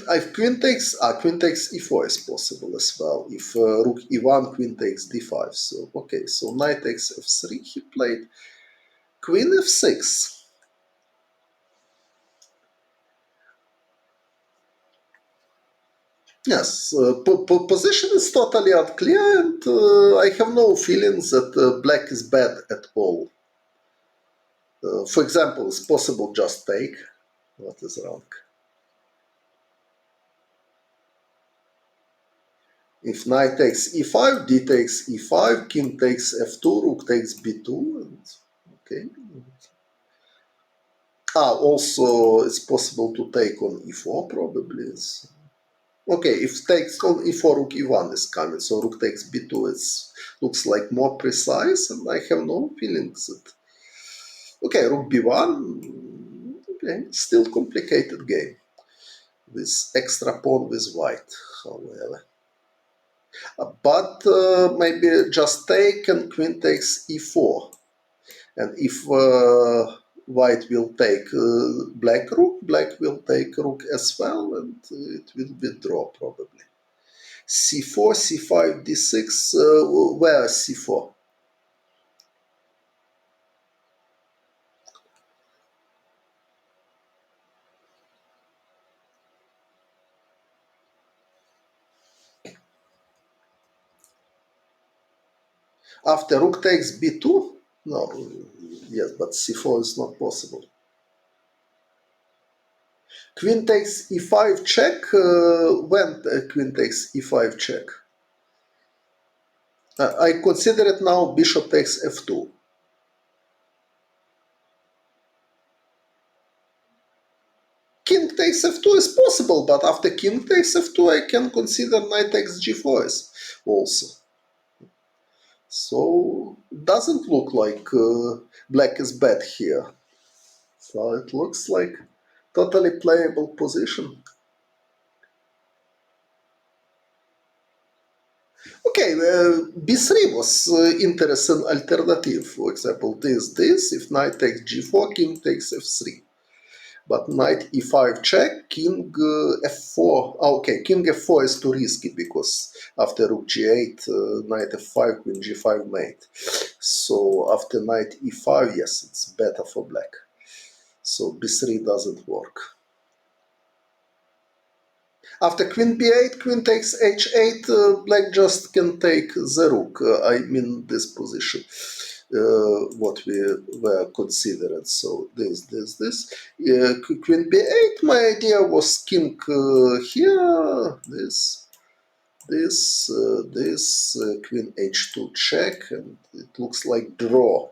takes e4 is possible as well. If rook e1, queen takes d5. So okay, so knight takes f3 he played. Queen f6. Yes, position is totally unclear, and I have no feelings that black is bad at all. For example, it's possible just take. What is wrong? If knight takes e5, d takes e5, king takes f2, rook takes b2, and okay. Also it's possible to take on e4 probably. Okay, if takes on e4, rook e1 is coming, so rook takes b2, it looks like more precise, and I have no feelings that. Okay, rook b1, okay, still complicated game with extra pawn with white, however. But maybe just take and queen takes e4. And if white will take black rook, black will take rook as well, and it will be draw probably. c4, c5, d6, where is c4? After rook takes b2? No, yes, but c4 is not possible. Queen takes e5 check. When queen takes e5 check? I consider it now bishop takes f2. King takes f2 is possible, but after king takes f2 I can consider knight takes g4 also. So doesn't look like black is bad here. So it looks like totally playable position. Okay, b3 was interesting alternative. For example, this, if knight takes g4, king takes f3. But knight e5 check, king f4. Okay, king f4 is too risky because after rook g8, knight f5, queen g5 mate. So after knight e5, yes, it's better for black. So b3 doesn't work. After queen b8, queen takes h8, black just can take the rook. I mean this position. What we were considered. So this. Queen b8, my idea was king here, this, queen h2 check, and it looks like draw.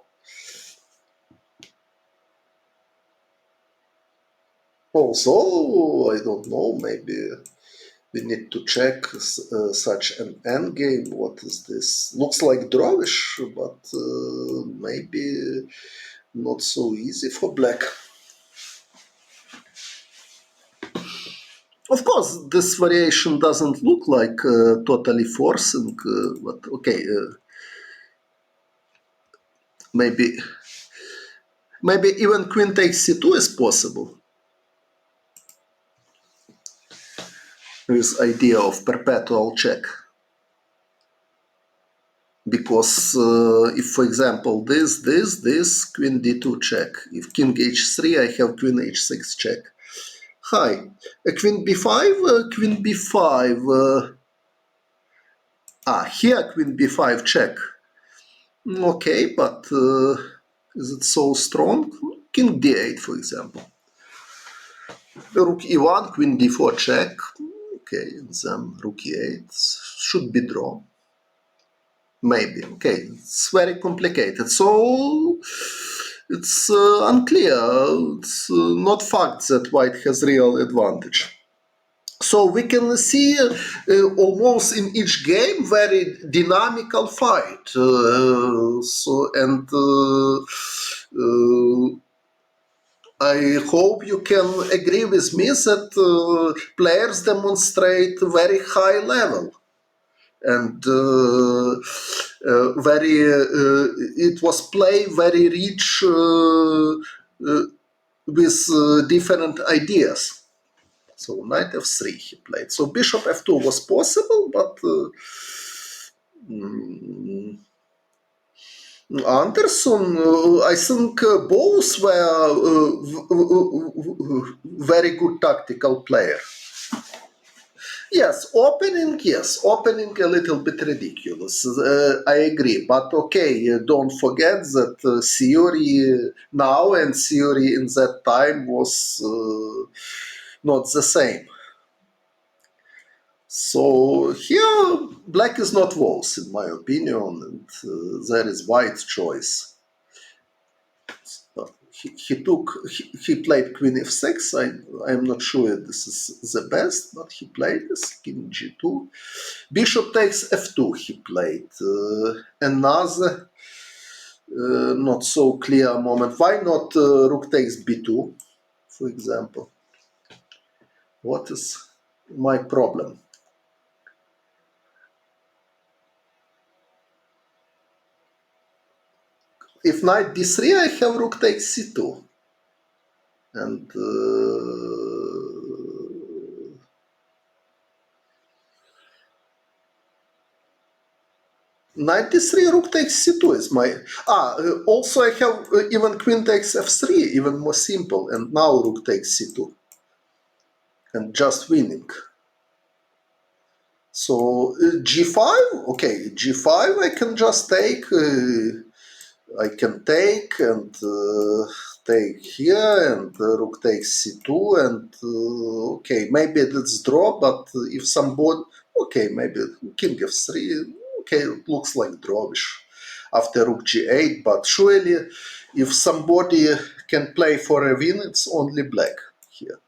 Also, I don't know, maybe we need to check such an endgame. What is this? Looks like drawish, but maybe not so easy for black. Of course, this variation doesn't look like totally forcing, but okay, maybe even queen takes c2 is possible. This idea of perpetual check. Because if, for example, this, queen d2 check. If king h3, I have queen h6 check. Hi, queen b5, queen b5. Here queen b5 check. Okay, but is it so strong? King d8, for example. Rook e1, queen d4 check. Okay, and then rook e8 should be draw. Maybe. Okay, it's very complicated. So it's unclear. It's not fact that white has real advantage. So we can see almost in each game very dynamical fight. I hope you can agree with me that players demonstrate very high level and it was play very rich with different ideas. So knight f3 he played. So bishop f2 was possible, but Anderssen, I think both were very good tactical player. Yes, opening a little bit ridiculous. I agree, but okay, don't forget that theory now and theory in that time was not the same. So here, black is not worse, in my opinion, and there is white choice. He played queen f6. I'm not sure this is the best, but he played this, king g2. Bishop takes f2 he played. Another not so clear moment. Why not rook takes b2, for example? What is my problem? If knight d3, I have rook takes c2. And knight d3, rook takes c2 is my... also I have even queen takes f3, even more simple. And now rook takes c2. And just winning. So g5, okay, g5 I can just take, I can take and take here and rook takes c2 and okay, maybe it's draw, but if somebody, okay, maybe king f3, okay, it looks like drawish after rook g8, but surely if somebody can play for a win, it's only black here.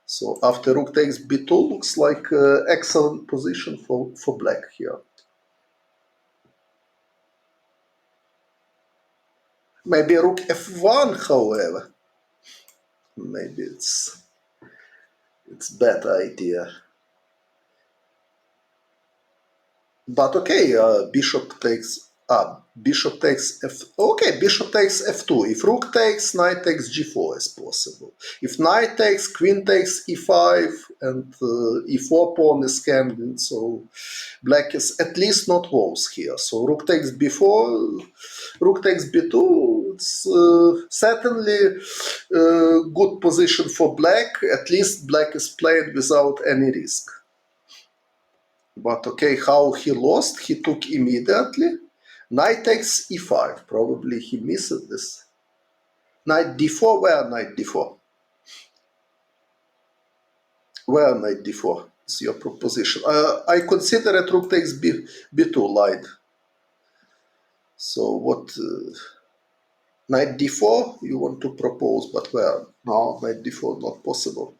So after rook takes b2 looks like excellent position for black here. Maybe rook f1, however. Maybe it's bad idea. But okay, bishop takes bishop takes f. Okay, bishop takes f2. If rook takes, knight takes g4 is possible. If knight takes, queen takes e5, and e4 pawn is scanned. So black is at least not worse here. So rook takes b4, rook takes b2. It's certainly good position for black. At least black is played without any risk. But okay, how he lost? He took immediately. Knight takes e5. Probably he missed this. Knight d4. Where knight d4? Where knight d4 is your proposition? I consider it rook takes b2 line. So what? Knight d4 you want to propose, but where? No, knight d4 not possible.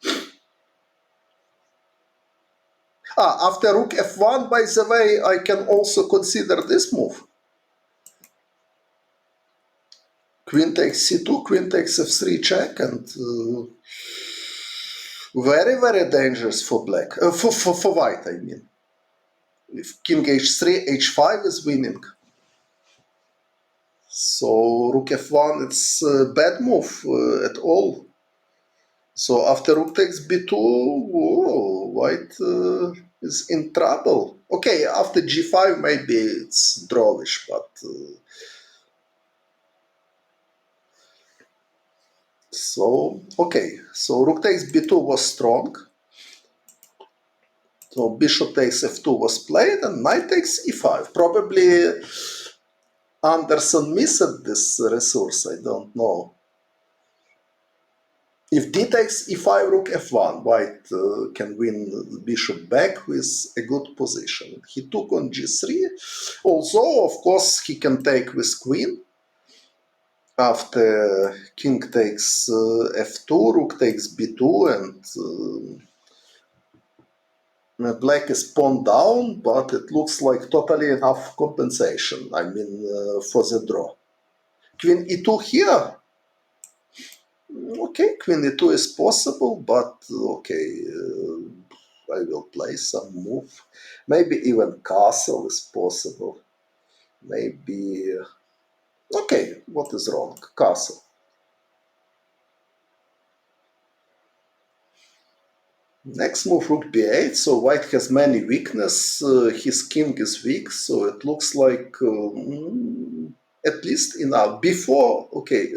After rook f1, by the way, I can also consider this move. Queen takes c2, queen takes f3 check, and very, very dangerous for black. For white, I mean. If king h3, h5 is winning. So rook f1, it's a bad move at all. So after rook takes b2, whoa, white is in trouble. Okay, after g5 maybe it's drawish, but so okay. So rook takes b2 was strong. So bishop takes f2 was played and knight takes e5. Probably Anderssen missed this resource, I don't know. If d takes e5, rook f1, white can win bishop back with a good position. He took on g3, although, of course, he can take with queen. After king takes f2, rook takes b2, and black is pawn down, but it looks like totally enough compensation, I mean, for the draw. Queen e2 here. Okay, queen e2 is possible, but okay, I will play some move. Maybe even castle is possible. Maybe... Okay, what is wrong? Castle. Next move, rook b8, so white has many weaknesses. His king is weak, so it looks like at least enough. Before, okay,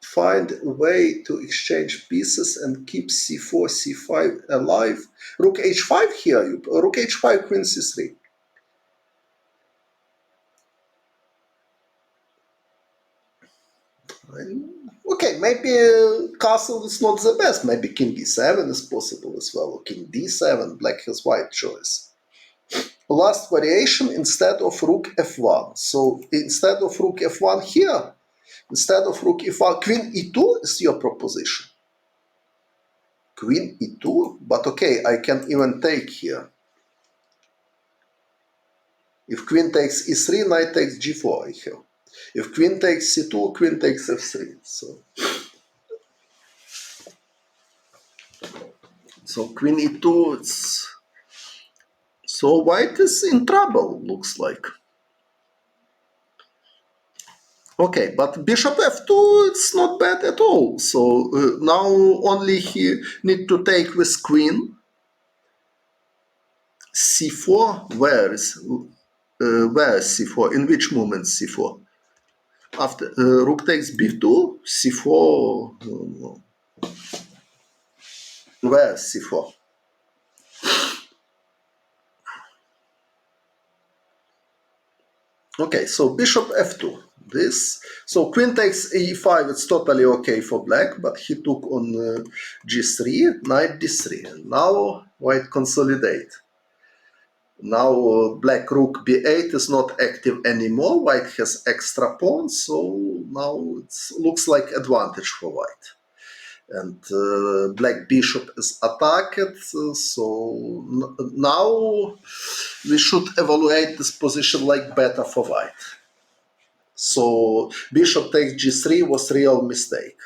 find a way to exchange pieces and keep c4, c5 alive. Rook h5 here, rook h5, queen c3. Okay, maybe castle is not the best. Maybe king e7 is possible as well, or king d7. Black has white choice. Last variation instead of rook f1. So instead of rook f1 here, instead of rook e5, queen e2 is your proposition. Queen e2, but okay, I can even take here. If queen takes e3, knight takes g4, I have. If queen takes c2, queen takes f3. So queen e2, it's... So white is in trouble, looks like. Okay, but bishop f2, it's not bad at all. So now only he need to take with queen. c4, where is c4? In which moment c4? After rook takes b2, c4, where c4? Okay, so bishop f2. This, so queen takes e5, it's totally okay for black, but he took on g3, knight d3, and now white consolidate. Now black rook b8 is not active anymore, white has extra pawns, so now it looks like advantage for white. And black bishop is attacked, so now we should evaluate this position like better for white. So bishop takes g3 was real mistake.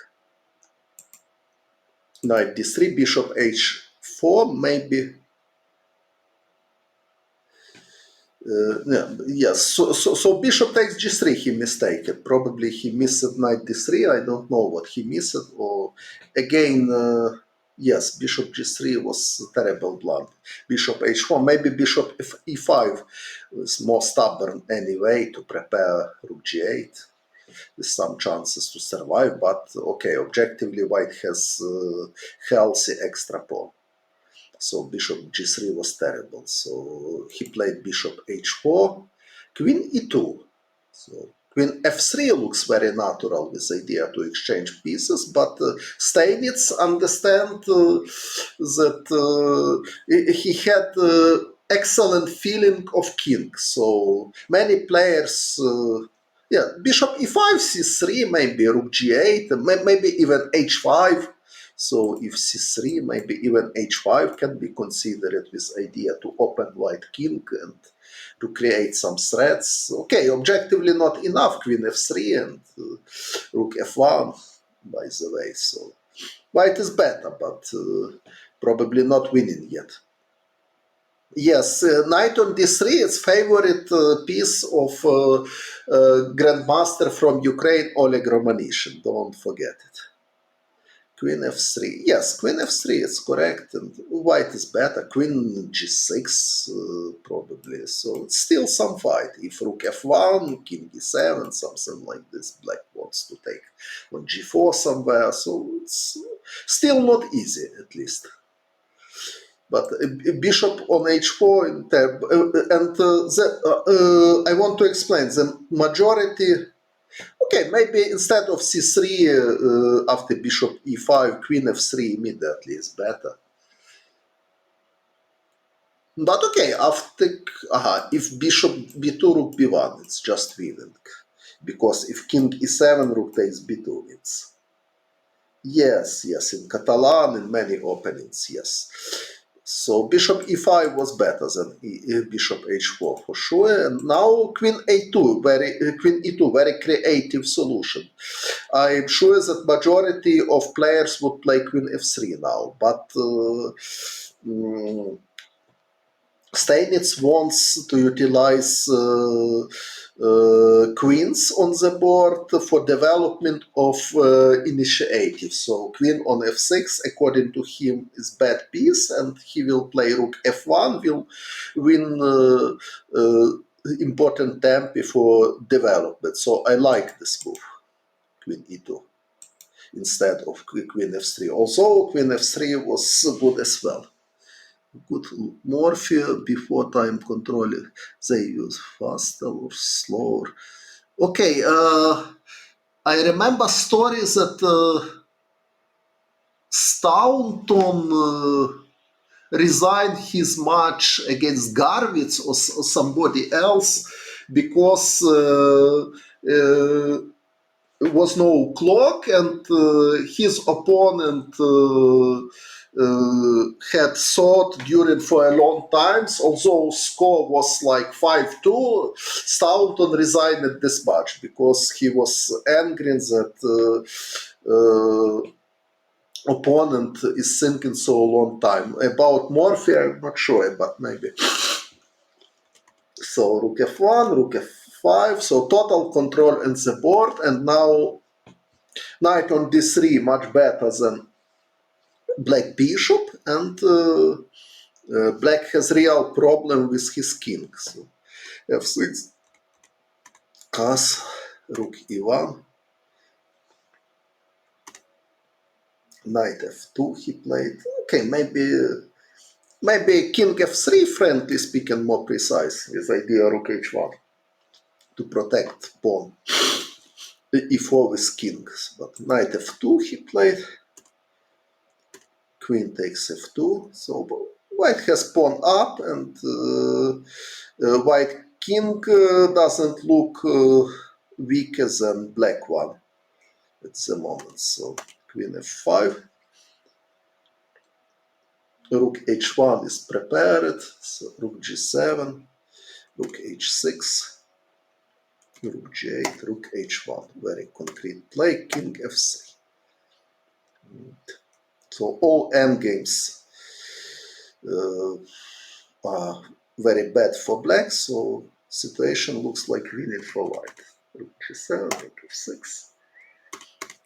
Knight d3, bishop h4, maybe. Yes, so bishop takes g3, he mistaken. Probably he missed knight d3, I don't know what he missed. Or again, yes, bishop g3 was a terrible blunder. Bishop h4, maybe bishop e5 was more stubborn anyway to prepare rook g8 with some chances to survive. But okay, objectively white has healthy extra pawn. So bishop g3 was terrible. So he played bishop h4, queen e2. So queen f3 looks very natural with idea to exchange pieces, but Steinitz understand that he had excellent feeling of king. So many players, yeah, bishop e5, c3, maybe rook g8, maybe even h5. So if c3, maybe even h5 can be considered with idea to open white king and to create some threats. Okay, objectively not enough, queen f3 and rook f1, by the way. So white is better, but probably not winning yet. Yes, knight on d3 is favorite piece of grandmaster from Ukraine, Oleg Romanishin. Don't forget it. Queen f3. Yes, queen f3 is correct, and white is better. Queen g6 probably. So it's still some fight. If rook f1, king e7, something like this, black wants to take on g4 somewhere. So it's still not easy, at least. But bishop on h4 I want to explain the majority. Okay, maybe instead of c3 after bishop e5, queen f3 immediately is better. But okay, after if bishop b2, rook b1, it's just winning. Because if king e7, rook takes b2, it's yes, in Catalan, in many openings, yes. So bishop e5 was better than bishop h4 for sure. And now queen a2, queen e2, very creative solution. I'm sure that majority of players would play queen f3 now, but Steinitz wants to utilize queens on the board for development of initiative. So queen on f6, according to him, is bad piece, and he will play rook f1, will win important tempo for development. So I like this move, queen e2, instead of queen f3. Also, queen f3 was good as well. Good morphia before time control. They use faster or slower. Okay, I remember stories that Staunton resigned his match against Garwitz or somebody else because was no clock, and his opponent had thought during for a long time, although score was like 5-2, Staunton resigned this match because he was angry that opponent is thinking so long time. About Morphy, I'm not sure, but maybe. So rook f1, rook f5, so total control in the board, and now knight on d3 much better than black bishop, and black has real problem with his king. So f6, cas, rook e1, knight f2 he played. Okay, maybe king f3, friendly speaking, more precise with idea rook h1 to protect pawn. e4 with kings, but knight f2 he played. Queen takes f2, so white has pawn up, and white king doesn't look weaker than black one at the moment. So queen f5, rook h1 is prepared, so rook g7, rook h6, rook g8, rook h1, very concrete play, king f3. So all endgames are very bad for black, so situation looks like winning for white. Rook g7, rook f6,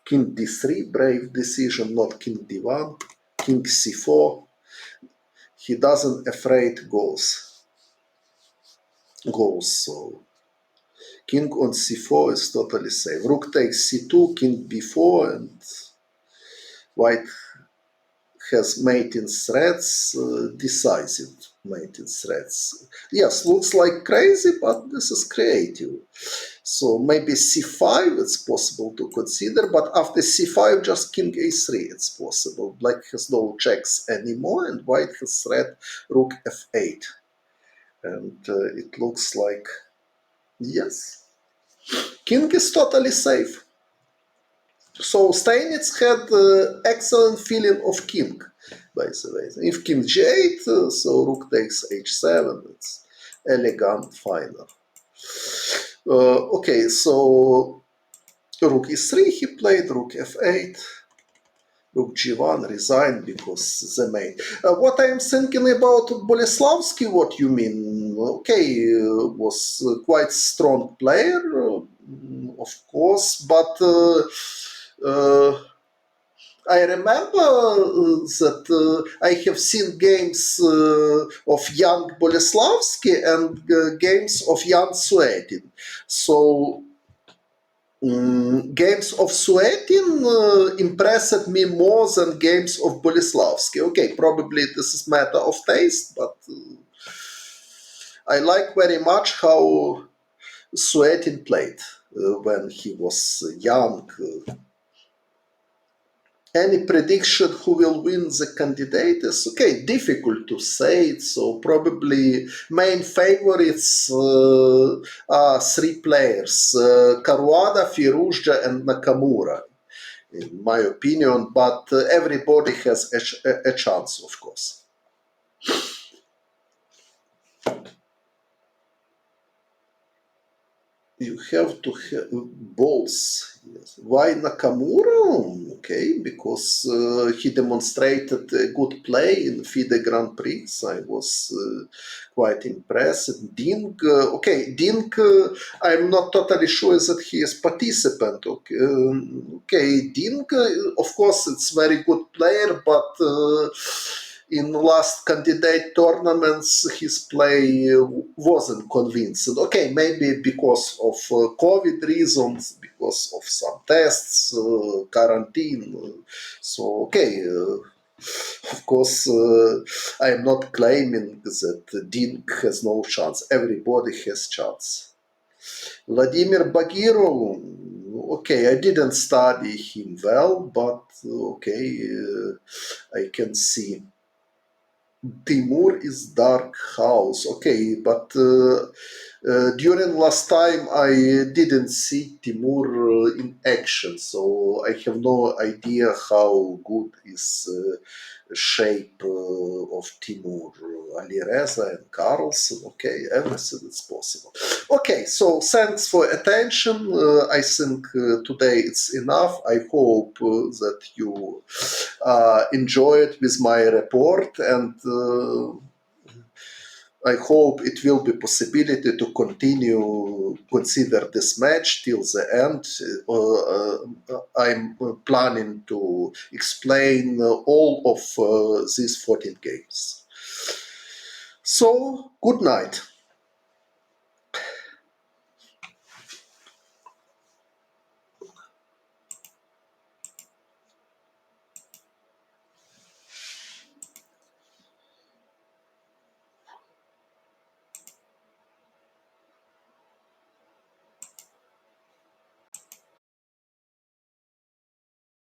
king d3, brave decision, not king d1, king c4. He doesn't afraid goes, so king on c4 is totally safe. Rook takes c2, king b4, and white has mating threats, decisive mating threats. Yes, looks like crazy, but this is creative. So maybe c5 it's possible to consider, but after c5 just king a3 it's possible. Black has no checks anymore, and white has threat rook f8. And it looks like, yes, king is totally safe. So Steinitz had excellent feeling of king, by the way. If king g8, so rook takes h7, it's elegant final. Okay, so rook e3 he played, rook f8, rook g1 resigned because the main. What I am thinking about Boleslavsky, what you mean? Okay, was quite strong player, of course, but I remember that I have seen games of young Boleslavsky and games of young Suetin. So Games of Suetin impressed me more than games of Boleslavsky. Okay, probably this is matter of taste, but I like very much how Suetin played when he was young. Any prediction who will win the candidate is okay, difficult to say. So probably main favorites are three players: Caruana, Firuzja, and Nakamura, in my opinion. But everybody has a chance, of course. You have to have balls. Yes. Why Nakamura? Okay, because he demonstrated a good play in FIDE Grand Prix. I was quite impressed. Ding, okay, Ding, I'm not totally sure that he is participant. Okay, Ding, of course, it's very good player, but in last candidate tournaments his play wasn't convincing. Okay, maybe because of COVID reasons, because of some tests, quarantine. So okay, of course, I am not claiming that Dink has no chance. Everybody has chance. Vladimir Bagirov, okay, I didn't study him well, but okay, I can see. Timur is Dark House. Okay, but during last time I didn't see Timur in action, so I have no idea how good is shape of Timur. Alireza and Carlson. Okay, everything is possible. Okay, so thanks for attention. I think today it's enough. I hope that you enjoyed with my report, and I hope it will be possibility to continue consider this match till the end. I'm planning to explain all of these 14 games. So, good night.